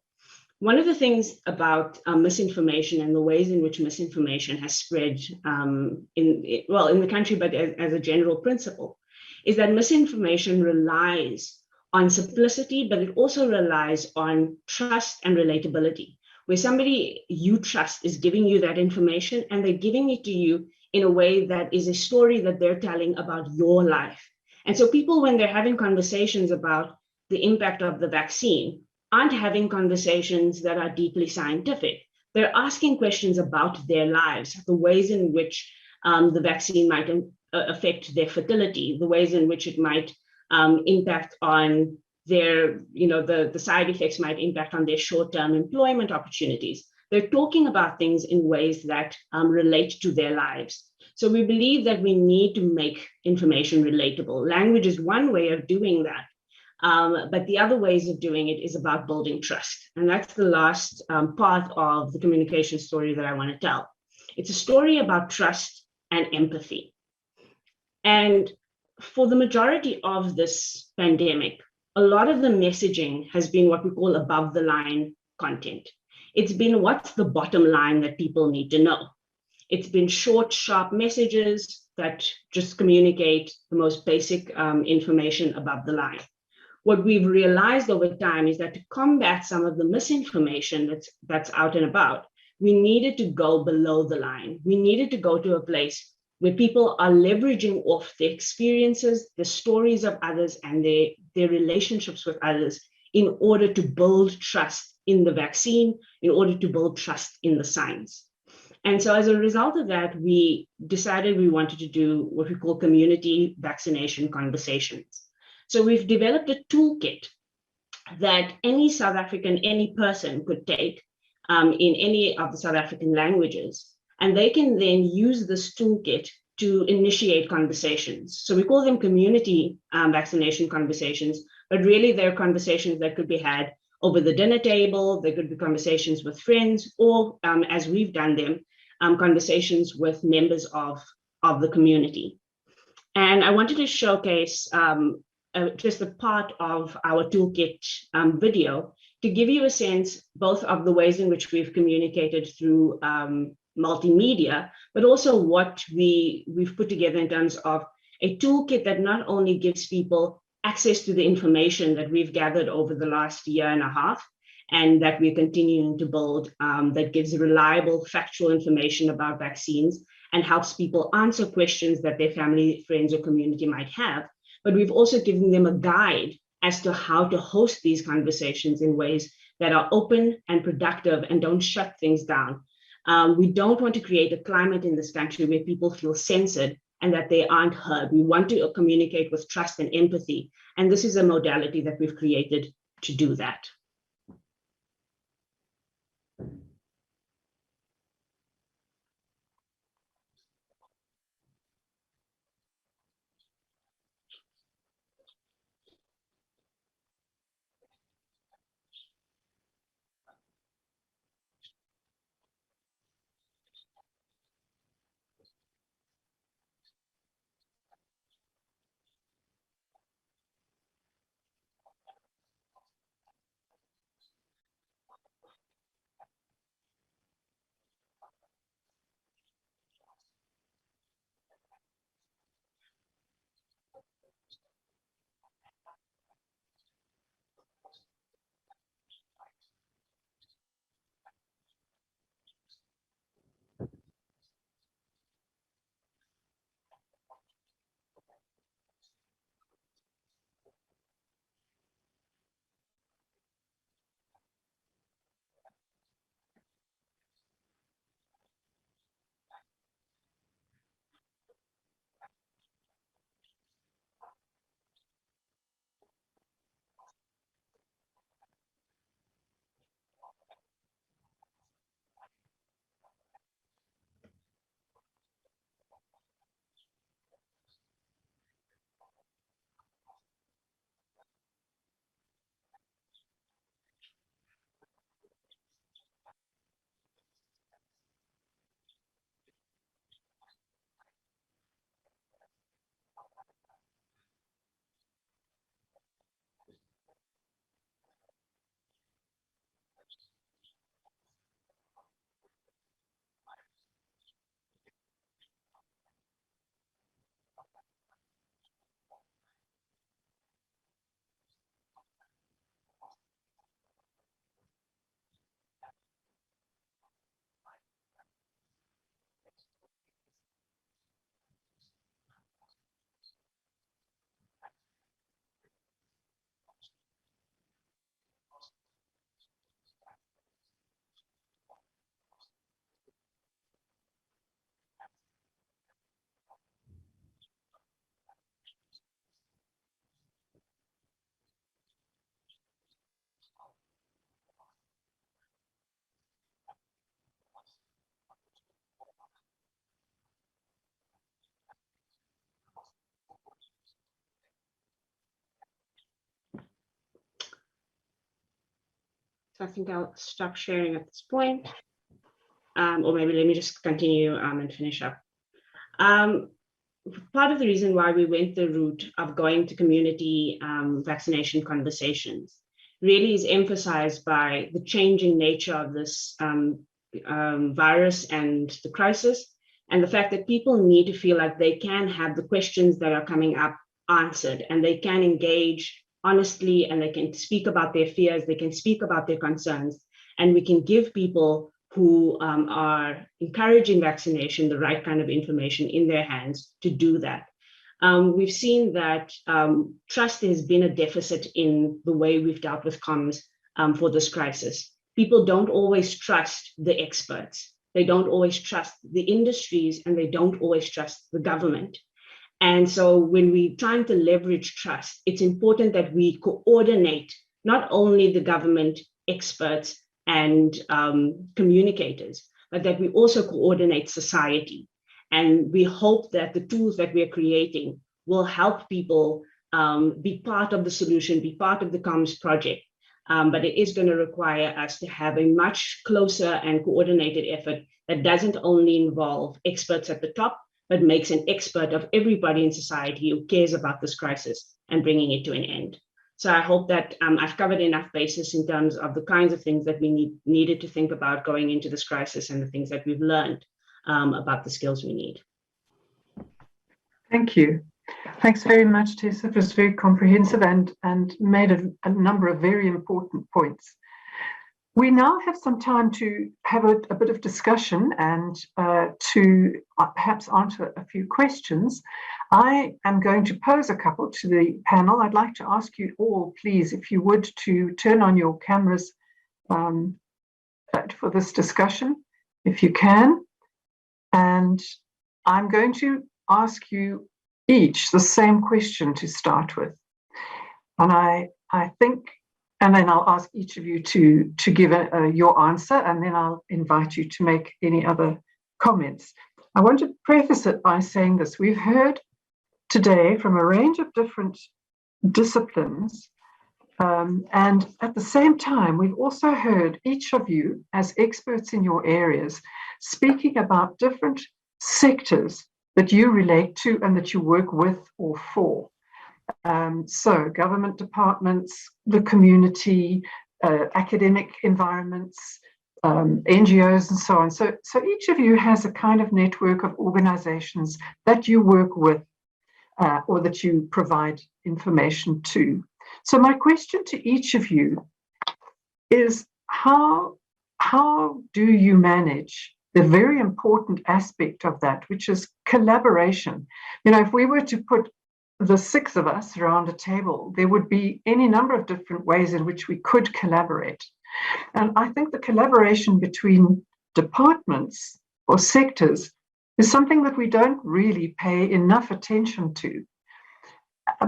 One of the things about misinformation and the ways in which misinformation has spread in the country, but as a general principle, is that misinformation relies on simplicity, but it also relies on trust and relatability, where somebody you trust is giving you that information and they're giving it to you in a way that is a story that they're telling about your life. And so people, when they're having conversations about the impact of the vaccine, aren't having conversations that are deeply scientific. They're asking questions about their lives, the ways in which the vaccine might affect their fertility, the ways in which it might impact on their, the side effects might impact on their short-term employment opportunities. They're talking about things in ways that relate to their lives. So we believe that we need to make information relatable. Language is one way of doing that. But the other ways of doing it is about building trust. And that's the last part of the communication story that I want to tell. It's a story about trust and empathy. And for the majority of this pandemic, a lot of the messaging has been what we call above the line content. It's been what's the bottom line that people need to know. It's been short, sharp messages that just communicate the most basic information above the line. What we've realized over time is that to combat some of the misinformation that's out and about, we needed to go below the line. We needed to go to a place where people are leveraging off their experiences, the stories of others, and their relationships with others in order to build trust in the vaccine, in order to build trust in the science. And so as a result of that, we decided we wanted to do what we call community vaccination conversations. So we've developed a toolkit that any South African, any person could take in any of the South African languages, and they can then use this toolkit to initiate conversations. So we call them community vaccination conversations, but really they're conversations that could be had over the dinner table, they could be conversations with friends, or as we've done them, conversations with members of the community. And I wanted to showcase just a part of our toolkit video to give you a sense both of the ways in which we've communicated through multimedia, but also what we've put together in terms of a toolkit that not only gives people access to the information that we've gathered over the last year and a half, and that we're continuing to build, that gives reliable, factual information about vaccines and helps people answer questions that their family, friends, or community might have. But we've also given them a guide as to how to host these conversations in ways that are open and productive and don't shut things down. We don't want to create a climate in this country where people feel censored and that they aren't heard. We want to communicate with trust and empathy. And this is a modality that we've created to do that. So I think I'll stop sharing at this point, or maybe let me just continue and finish up. part of the reason why we went the route of going to community vaccination conversations really is emphasized by the changing nature of this virus and the crisis, and the fact that people need to feel like they can have the questions that are coming up answered, and they can engage honestly, and they can speak about their fears, they can speak about their concerns, and we can give people who are encouraging vaccination the right kind of information in their hands to do that. We've seen that trust has been a deficit in the way we've dealt with comms for this crisis. People don't always trust the experts. They don't always trust the industries, and they don't always trust the government. And so when we're trying to leverage trust, it's important that we coordinate not only the government, experts, and communicators, but that we also coordinate society. And we hope that the tools that we are creating will help people be part of the solution, be part of the comms project. But it is going to require us to have a much closer and coordinated effort that doesn't only involve experts at the top, but makes an expert of everybody in society who cares about this crisis and bringing it to an end. So I hope that I've covered enough basis in terms of the kinds of things that we needed to think about going into this crisis, and the things that we've learned about the skills we need. Thank you. Thanks very much, Tessa. It was very comprehensive and made a number of very important points. We now have some time to have a bit of discussion and to perhaps answer a few questions. I am going to pose a couple to the panel. I'd like to ask you all, please, if you would, to turn on your cameras for this discussion, if you can. And I'm going to ask you each the same question to start with. And I think, and then I'll ask each of you to give your answer, and then I'll invite you to make any other comments. I want to preface it by saying this. We've heard today from a range of different disciplines, and at the same time, we've also heard each of you as experts in your areas speaking about different sectors that you relate to and that you work with or for. So government departments, the community, academic environments, NGOs, and so on. So each of you has a kind of network of organizations that you work with or that you provide information to. So my question to each of you is, how do you manage the very important aspect of that, which is collaboration? You know, if we were to put the six of us around a table, there would be any number of different ways in which we could collaborate. And I think the collaboration between departments or sectors is something that we don't really pay enough attention to,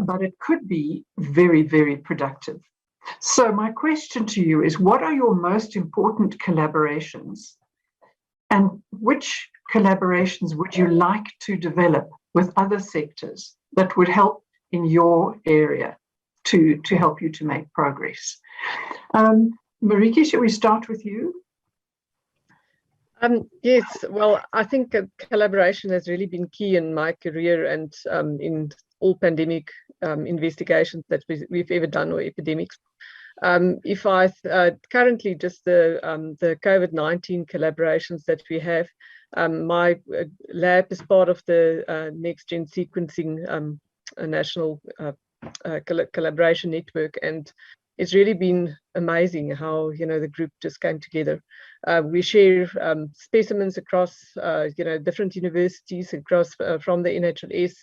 but it could be very, very productive. So my question to you is, what are your most important collaborations? And which collaborations would you like to develop with other sectors that would help in your area to help you to make progress? Marieke, should we start with you? Yes, well, I think collaboration has really been key in my career and in all pandemic investigations that we've ever done, or epidemics. If I currently just the COVID-19 collaborations that we have, my lab is part of the Next Gen Sequencing National Collaboration Network, and it's really been amazing how, you know, the group just came together. We share specimens across, you know, different universities across from the NHLS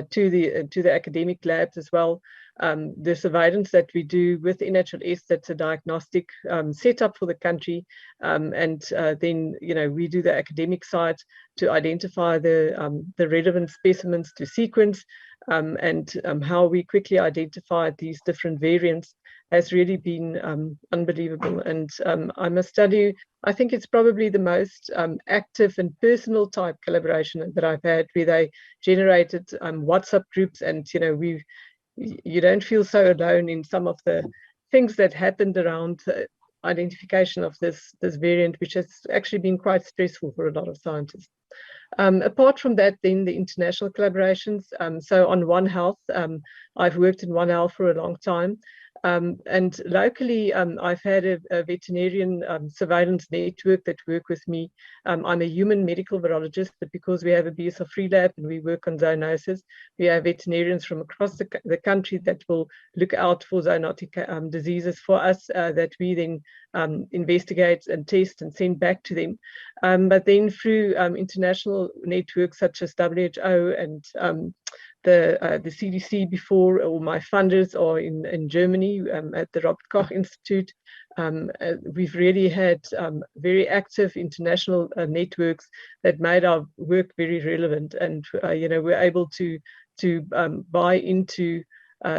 to the academic labs as well. The surveillance that we do with NHLS, that's a diagnostic setup for the country, and then, you know, we do the academic side to identify the relevant specimens to sequence, and how we quickly identify these different variants has really been unbelievable. And I must tell you, I think it's probably the most active and personal type collaboration that I've had, where they generated WhatsApp groups, and, you know, you don't feel so alone in some of the things that happened around the identification of this variant, which has actually been quite stressful for a lot of scientists. Apart from that, then the international collaborations. So on One Health, I've worked in One Health for a long time. And locally, I've had a veterinarian surveillance network that work with me. I'm a human medical virologist, but because we have a BSL-free lab and we work on zoonosis, we have veterinarians from across the country that will look out for zoonotic diseases for us that we then investigate and test and send back to them. But then through international networks such as WHO and the CDC before, or my funders are in Germany at the Robert Koch Institute. We've really had very active international networks that made our work very relevant, and we're able to buy into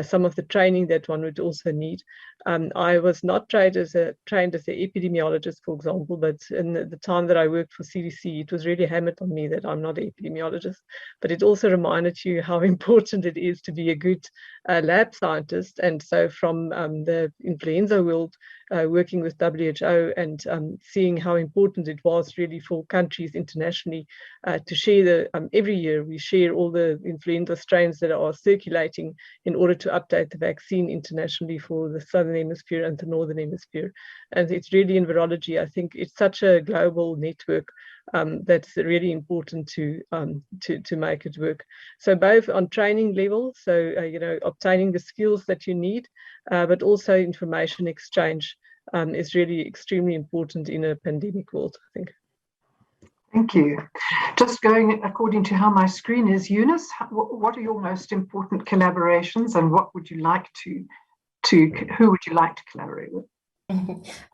some of the training that one would also need. I was not trained as an epidemiologist, for example, but in the time that I worked for CDC, it was really hammered on me that I'm not an epidemiologist. But it also reminded you how important it is to be a good lab scientist. And so from the influenza world, working with WHO and seeing how important it was really for countries internationally to share every year we share all the influenza strains that are circulating in order to update the vaccine internationally for the Southern Hemisphere and the Northern Hemisphere. And it's really in virology, I think it's such a global network that's really important to make it work. So both on training level, so obtaining the skills that you need, but also information exchange is really extremely important in a pandemic world, I think. Thank you. Just going according to how my screen is, Eunice, what are your most important collaborations, and what would you like who would you like to collaborate with?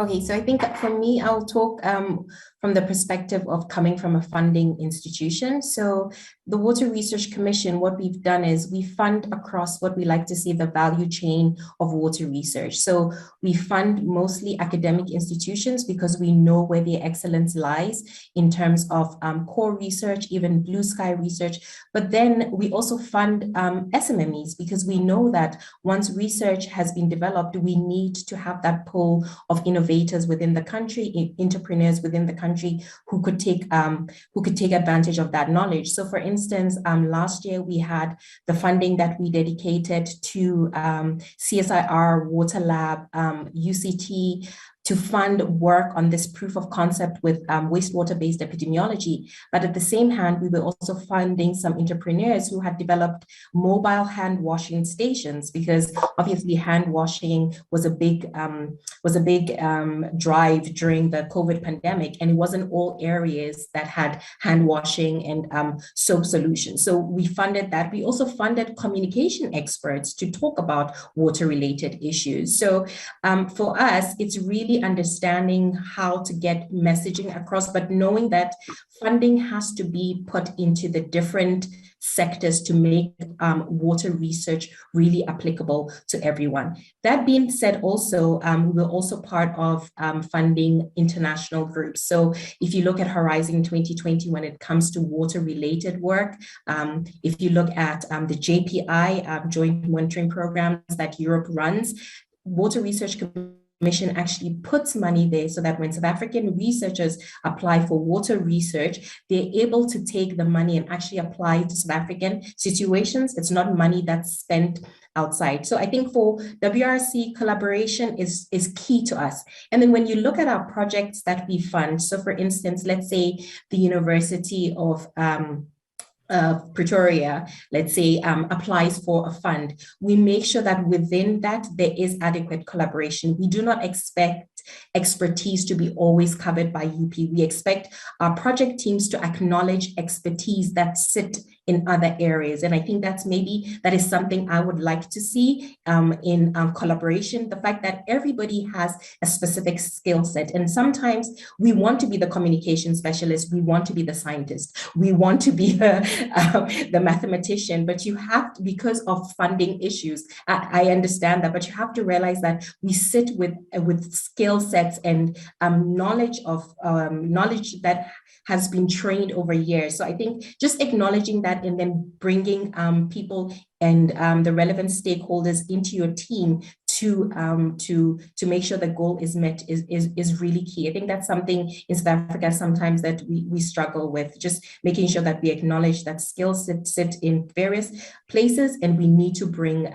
Okay, so I think for me, I'll talk from the perspective of coming from a funding institution. So the Water Research Commission, what we've done is we fund across what we like to see the value chain of water research. So we fund mostly academic institutions because we know where the excellence lies in terms of core research, even blue sky research. But then we also fund SMMEs because we know that once research has been developed, we need to have that pool of innovators within the country, entrepreneurs within the country who could take advantage of that knowledge. So for instance, last year we had the funding that we dedicated to CSIR, Water Lab, UCT, to fund work on this proof of concept with wastewater-based epidemiology. But at the same hand, we were also funding some entrepreneurs who had developed mobile hand washing stations, because obviously hand washing was a big drive during the COVID pandemic, and it wasn't all areas that had hand washing and soap solutions. So we funded that. We also funded communication experts to talk about water-related issues. So for us, it's really understanding how to get messaging across, but knowing that funding has to be put into the different sectors to make water research really applicable to everyone. That being said, also, we were also part of funding international groups. So if you look at Horizon 2020, when it comes to water-related work, if you look at the JPI, Joint Monitoring Programs that Europe runs, Water Research Commission actually puts money there so that when South African researchers apply for water research, they're able to take the money and actually apply it to South African situations. It's not money that's spent outside. So I think for WRC, collaboration is key to us. And then when you look at our projects that we fund, so for instance, let's say the University of Pretoria, let's say, applies for a fund, we make sure that within that there is adequate collaboration. We do not expect expertise to be always covered by UP. We expect our project teams to acknowledge expertise that sit in other areas. And I think that is something I would like to see in collaboration, the fact that everybody has a specific skill set. And sometimes we want to be the communication specialist, we want to be the scientist, we want to be the mathematician, but you have to, because of funding issues, I understand that, but you have to realize that we sit with skill sets and knowledge that has been trained over years. So I think just acknowledging that and then bringing people and the relevant stakeholders into your team to make sure the goal is met is really key. I think that's something in South Africa sometimes that we struggle with, just making sure that we acknowledge that skills sit in various places, and we need to bring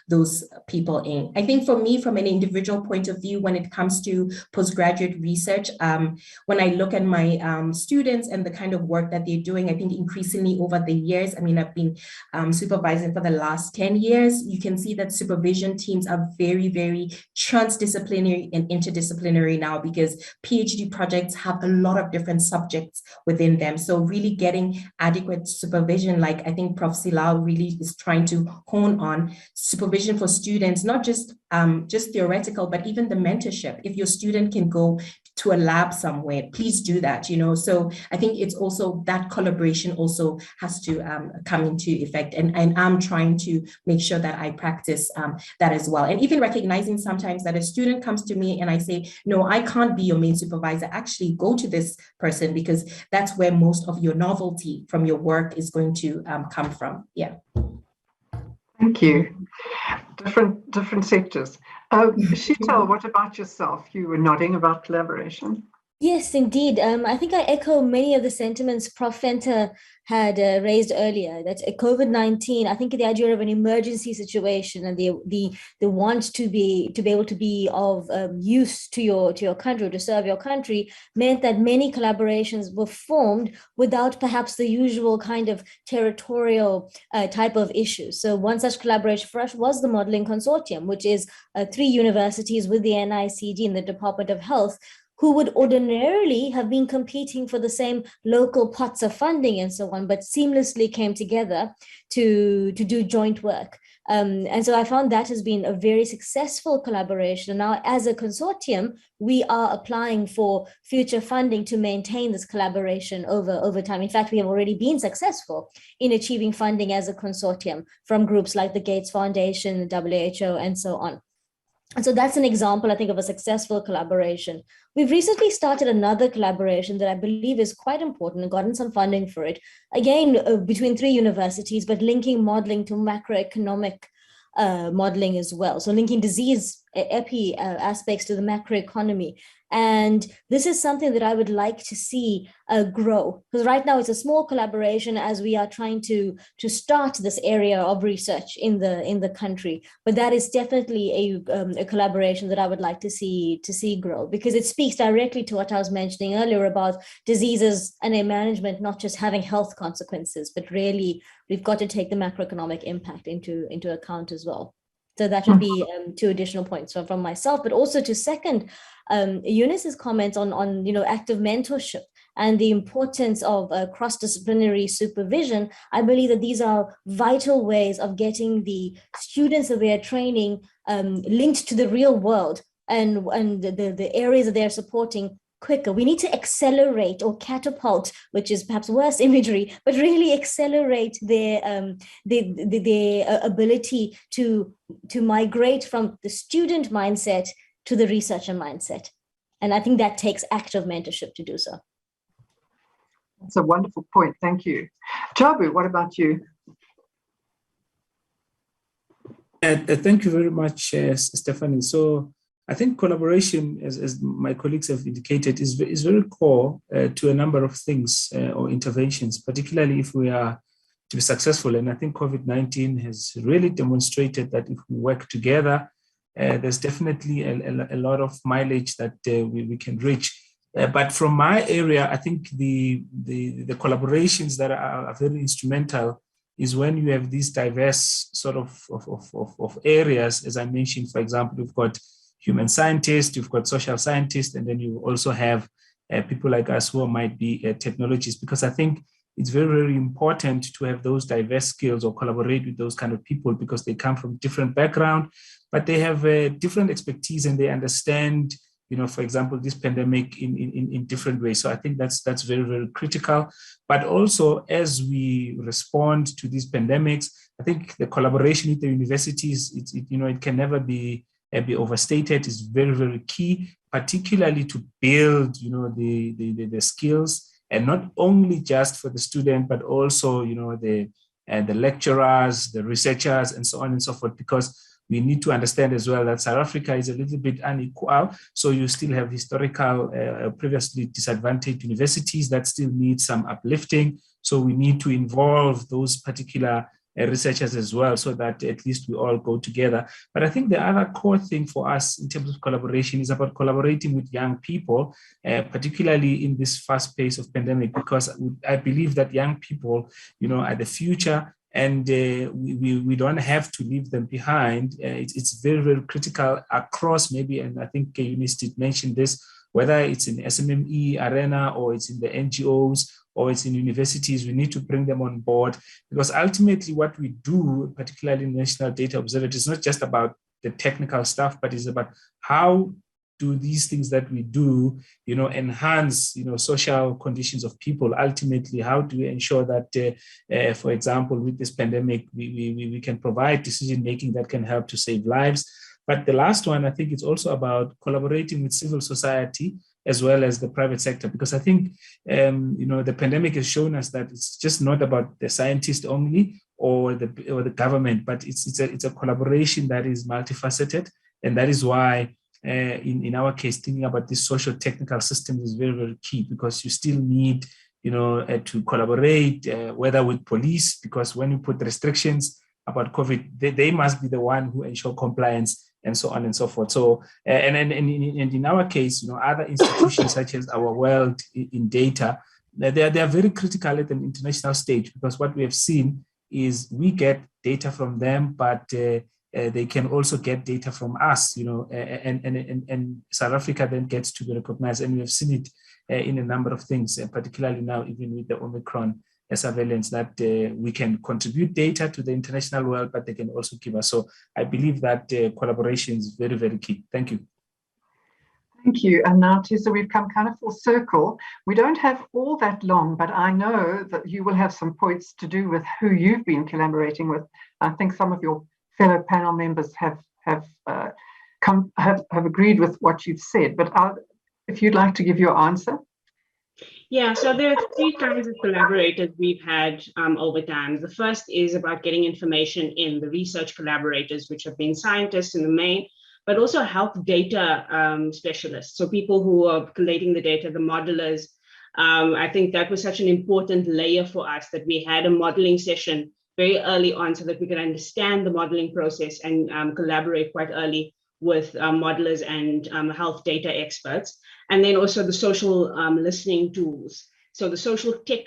those people in. I think for me, from an individual point of view, when it comes to postgraduate research, when I look at my students and the kind of work that they're doing, I think increasingly over the years, I mean, I've been supervising for the last 10 years, you can see that supervision teams are very, very transdisciplinary and interdisciplinary now, because PhD projects have a lot of different subjects within them. So really getting adequate supervision, like I think Prof. Silao really is trying to hone on, supervision for students, not just theoretical, but even the mentorship. If your student can go to a lab somewhere, please do that, you know. So I think it's also that collaboration also has to come into effect, and I'm trying to make sure that I practice that as well. And even recognizing sometimes that a student comes to me and I say, no, I can't be your main supervisor, actually go to this person, because that's where most of your novelty from your work is going to come from. Yeah. Thank you. Different sectors. Sheetal, what about yourself? You were nodding about collaboration. Yes, indeed. I think I echo many of the sentiments Prof. Fenter had raised earlier, that COVID-19, I think the idea of an emergency situation and the want to be able to be of use to your country, to serve your country, meant that many collaborations were formed without perhaps the usual kind of territorial type of issues. So one such collaboration for us was the Modeling Consortium, which is 3 universities with the NICD and the Department of Health, who would ordinarily have been competing for the same local pots of funding and so on, but seamlessly came together to do joint work. And so I found that has been a very successful collaboration. Now, as a consortium, we are applying for future funding to maintain this collaboration over time. In fact, we have already been successful in achieving funding as a consortium from groups like the Gates Foundation, the WHO, and so on. And so that's an example, I think, of a successful collaboration. We've recently started another collaboration that I believe is quite important and gotten some funding for it. Again, between 3 universities, but linking modeling to macroeconomic modeling as well. So linking disease aspects to the macroeconomy. And this is something that I would like to see grow, because right now it's a small collaboration as we are trying to start this area of research in the country. But that is definitely a collaboration that I would like to see grow, because it speaks directly to what I was mentioning earlier about diseases and their management not just having health consequences, but really we've got to take the macroeconomic impact into account as well. So that would be 2 additional points from myself, but also to second Eunice's comments on active mentorship and the importance of cross-disciplinary supervision. I believe that these are vital ways of getting the students that we are training linked to the real world and the areas that they're supporting quicker. We need to accelerate or catapult, which is perhaps worse imagery, but really accelerate their ability to migrate from the student mindset to the researcher mindset. And I think that takes active mentorship to do so. That's a wonderful point. Thank you. Jabu, what about you? Thank you very much, Stephanie. So I think collaboration, as my colleagues have indicated, is very core to a number of things or interventions, particularly if we are to be successful. And I think COVID-19 has really demonstrated that if we work together, there's definitely a lot of mileage that we can reach. But from my area, I think the collaborations that are very instrumental is when you have these diverse sort of areas. As I mentioned, for example, we've got human scientists, you've got social scientists, and then you also have people like us who might be technologists, because I think it's very, very important to have those diverse skills or collaborate with those kind of people, because they come from different background, but they have different expertise and they understand, for example, this pandemic in different ways. So I think that's very, very critical. But also, as we respond to these pandemics, I think the collaboration with the universities, it can never be overstated. Is very, very key, particularly to build, the skills, and not only just for the student, but also, the lecturers, the researchers, and so on and so forth. Because we need to understand as well that South Africa is a little bit unequal. So you still have historical, previously disadvantaged universities that still need some uplifting. So we need to involve those particular researchers as well, so that at least we all go together. But I think the other core thing for us in terms of collaboration is about collaborating with young people, particularly in this fast pace of pandemic, because I believe that young people, are the future, and we don't have to leave them behind. It's very, very critical across maybe, and I think Eunice did mention this, whether it's in SMME arena or it's in the NGOs or it's in universities, we need to bring them on board, because ultimately what we do, particularly in National Data Observatory, is not just about the technical stuff, but it's about how do these things that we do, enhance, social conditions of people. Ultimately, how do we ensure that, for example, with this pandemic, we can provide decision-making that can help to save lives. But the last one, I think it's also about collaborating with civil society as well as the private sector, because I think, the pandemic has shown us that it's just not about the scientist only or the government, but it's a collaboration that is multifaceted. And that is why, in our case, thinking about this social technical system is very, very key, because you still need, to collaborate, whether with police, because when you put restrictions about COVID, they must be the one who ensure compliance, and so on and so forth. So, and in our case, other institutions such as our World in Data, they are very critical at an international stage, because what we have seen is we get data from them, but they can also get data from us, and South Africa then gets to be recognized. And we have seen it in a number of things, particularly now, even with the Omicron surveillance, that we can contribute data to the international world, but they can also give us. So I believe that collaboration is very, very key. Thank you. Thank you. And now, Tessa, we've come kind of full circle. We don't have all that long, but I know that you will have some points to do with who you've been collaborating with. I think some of your fellow panel members have agreed with what you've said, but if you'd like to give your answer. Yeah, so there are three kinds of collaborators we've had over time. The first is about getting information in, the research collaborators, which have been scientists in the main, but also health data specialists. So people who are collating the data, the modelers. I think that was such an important layer for us, that we had a modeling session very early on so that we could understand the modeling process and collaborate quite early with modelers and health data experts. And then also the social listening tools. So the social tech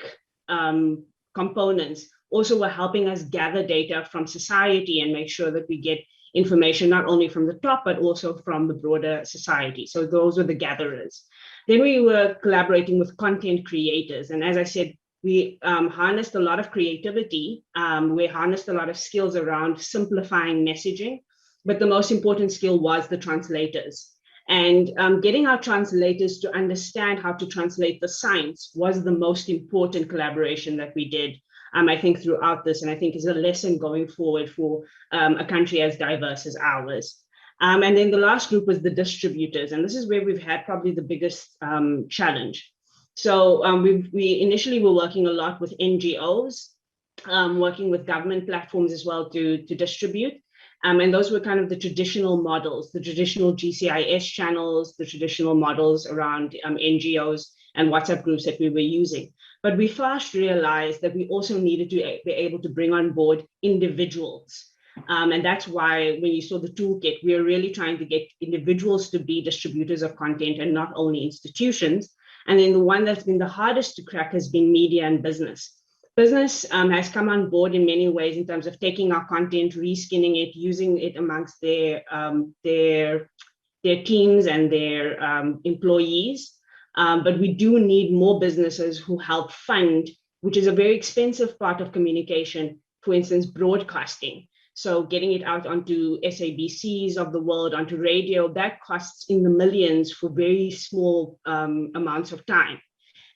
components also were helping us gather data from society and make sure that we get information not only from the top, but also from the broader society. So those were the gatherers. Then we were collaborating with content creators. And as I said, we harnessed a lot of creativity. We harnessed a lot of skills around simplifying messaging. But the most important skill was the translators. And getting our translators to understand how to translate the science was the most important collaboration that we did, I think, throughout this, and I think is a lesson going forward for a country as diverse as ours. And then the last group was the distributors, and this is where we've had probably the biggest challenge. So we initially were working a lot with NGOs, working with government platforms as well to distribute. And those were kind of the traditional models, the traditional GCIS channels, the traditional models around NGOs and WhatsApp groups that we were using. But we fast realized that we also needed to be able to bring on board individuals. And that's why when you saw the toolkit, we are really trying to get individuals to be distributors of content and not only institutions. And then the one that's been the hardest to crack has been media and business. Business has come on board in many ways in terms of taking our content, reskinning it, using it amongst their teams and their employees. But we do need more businesses who help fund, which is a very expensive part of communication, for instance, broadcasting. So getting it out onto SABCs of the world, onto radio, that costs in the millions for very small amounts of time.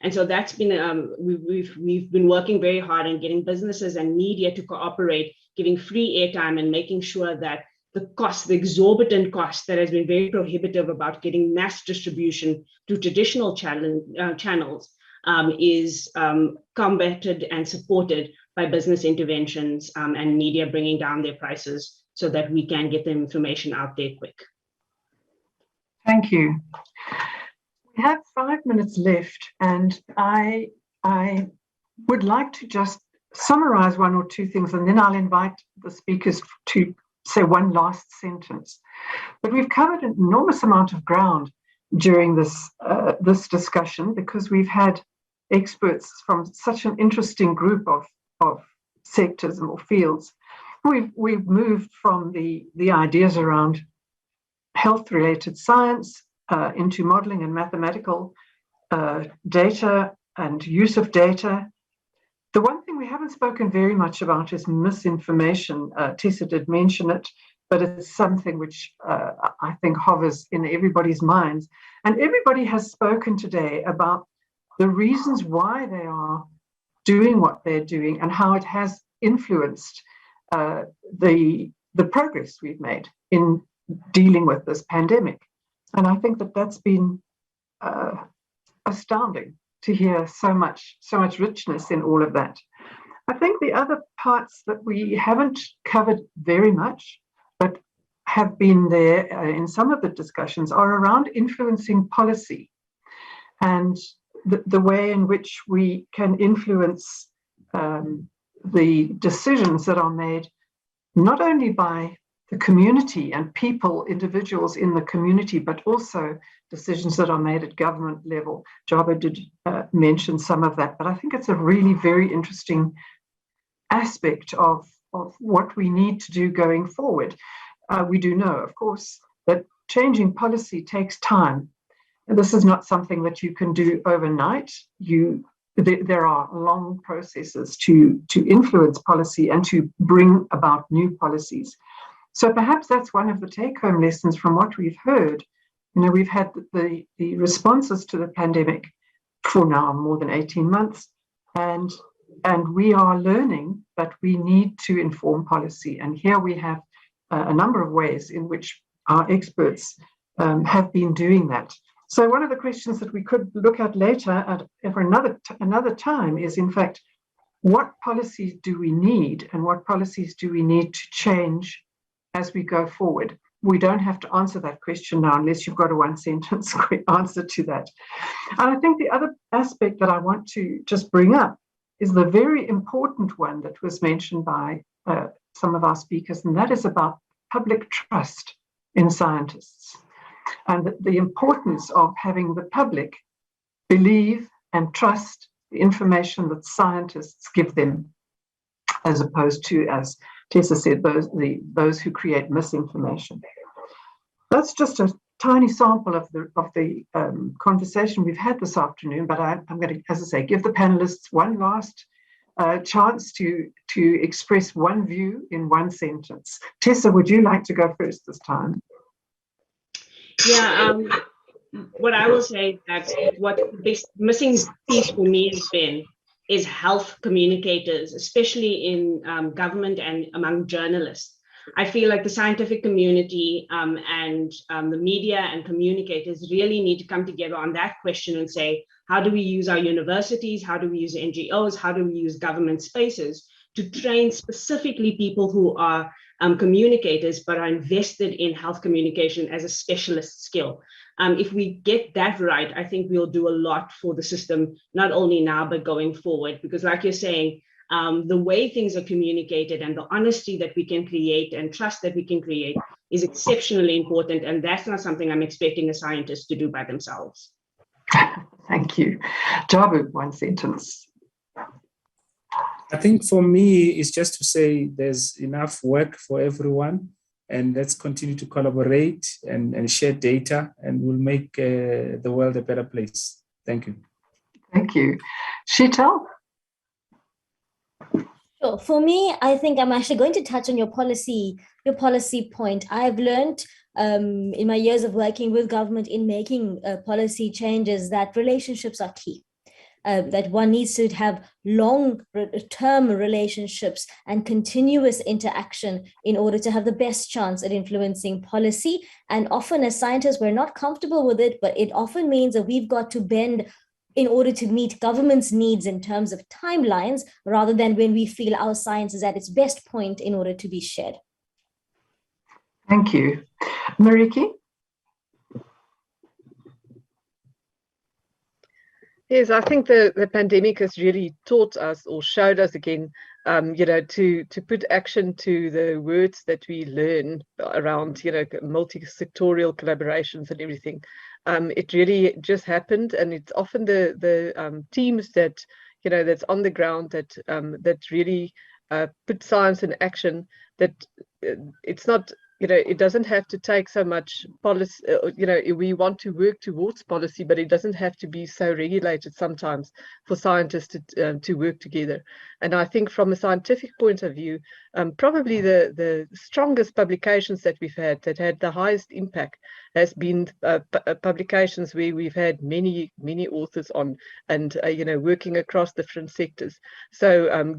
And so that's been, we've been working very hard on getting businesses and media to cooperate, giving free airtime and making sure that the cost, the exorbitant cost that has been very prohibitive about getting mass distribution through traditional channels is combated and supported by business interventions and media bringing down their prices so that we can get the information out there quick. Thank you. We have 5 minutes left, and I would like to just summarize 1 or 2 things, and then I'll invite the speakers to say one last sentence. But we've covered an enormous amount of ground during this discussion, because we've had experts from such an interesting group of sectors or fields. We've moved from the ideas around health-related science into modeling and mathematical data and use of data. The one thing we haven't spoken very much about is misinformation. Tessa did mention it, but it's something which I think hovers in everybody's minds. And everybody has spoken today about the reasons why they are doing what they're doing and how it has influenced the progress we've made in dealing with this pandemic. And I think that that's been astounding to hear so much richness in all of that. I think the other parts that we haven't covered very much, but have been there in some of the discussions, are around influencing policy and the way in which we can influence the decisions that are made, not only by the community and people, individuals in the community, but also decisions that are made at government level. Jabo did mention some of that, but I think it's a really very interesting aspect of what we need to do going forward. We do know, of course, that changing policy takes time. And this is not something that you can do overnight. There are long processes to influence policy and to bring about new policies. So perhaps that's one of the take-home lessons from what we've heard. You know, we've had the responses to the pandemic for now more than 18 months, and we are learning that we need to inform policy. And here we have a number of ways in which our experts have been doing that. So one of the questions that we could look at later for another time is, in fact, what policies do we need and what policies do we need to change as we go forward? We don't have to answer that question now unless you've got a one-sentence quick answer to that. And I think the other aspect that I want to just bring up is the very important one that was mentioned by some of our speakers, and that is about public trust in scientists and the importance of having the public believe and trust the information that scientists give them, as opposed to, as Tessa said, those who create misinformation. That's just a tiny sample of the conversation we've had this afternoon, but I'm going to, as I say, give the panelists one last chance to express one view in one sentence. Tessa, would you like to go first this time? Yeah, what I will say that what the missing piece for me has been is health communicators, especially in government and among journalists. I feel like the scientific community and the media and communicators really need to come together on that question and say, how do we use our universities? How do we use NGOs? How do we use government spaces to train specifically people who are communicators but are invested in health communication as a specialist skill? If we get that right, I think we'll do a lot for the system, not only now, but going forward. Because like you're saying, the way things are communicated and the honesty that we can create and trust that we can create is exceptionally important. And that's not something I'm expecting a scientist to do by themselves. Thank you. Jabu, one sentence. I think for me, it's just to say there's enough work for everyone, and let's continue to collaborate and share data, and we'll make the world a better place. Thank you. Thank you. Sheetal? Sure. For me, I think I'm actually going to touch on your policy point. I've learned in my years of working with government in making policy changes that relationships are key. That one needs to have long-term relationships and continuous interaction in order to have the best chance at influencing policy. And often as scientists, we're not comfortable with it, but it often means that we've got to bend in order to meet government's needs in terms of timelines, rather than when we feel our science is at its best point in order to be shared. Thank you. Marieke? Yes, I think the pandemic has really taught us or showed us again, to put action to the words that we learn around, multi-sectorial collaborations and everything. It really just happened, and it's often the teams that, that's on the ground that really put science in action. That it's not. It doesn't have to take so much policy, we want to work towards policy, but it doesn't have to be so regulated sometimes for scientists to work together. And I think from a scientific point of view, probably the strongest publications that we've had that had the highest impact has been publications where we've had many authors on, and working across different sectors. So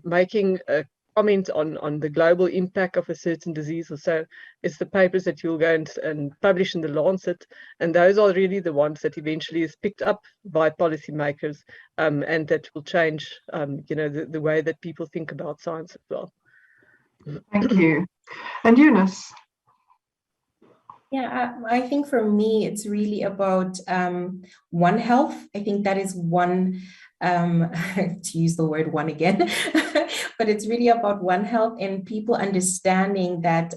making a comment on the global impact of a certain disease or so is the papers that you'll go and publish in the Lancet, and those are really the ones that eventually is picked up by policymakers, and that will change the way that people think about science as well. Thank you. And Eunice? Yeah, I think for me, it's really about One Health. I think that is one, to use the word one again, but it's really about One Health and people understanding that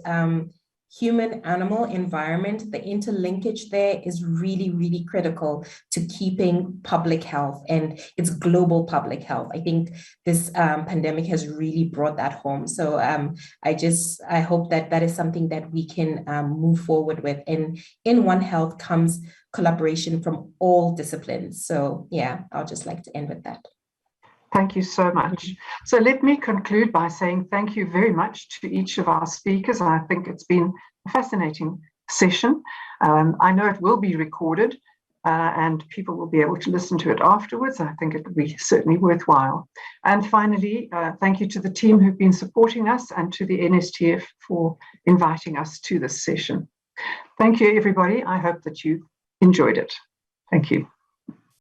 human animal environment, the interlinkage there is really, really critical to keeping public health, and it's global public health. I think this pandemic has really brought that home. So I hope that is something that we can move forward with. And in One Health comes collaboration from all disciplines. So yeah, I'll just like to end with that. Thank you so much. So let me conclude by saying thank you very much to each of our speakers. I think it's been a fascinating session. I know it will be recorded and people will be able to listen to it afterwards. I think it will be certainly worthwhile. And finally, thank you to the team who've been supporting us and to the NSTF for inviting us to this session. Thank you, everybody. I hope that you enjoyed it. Thank you.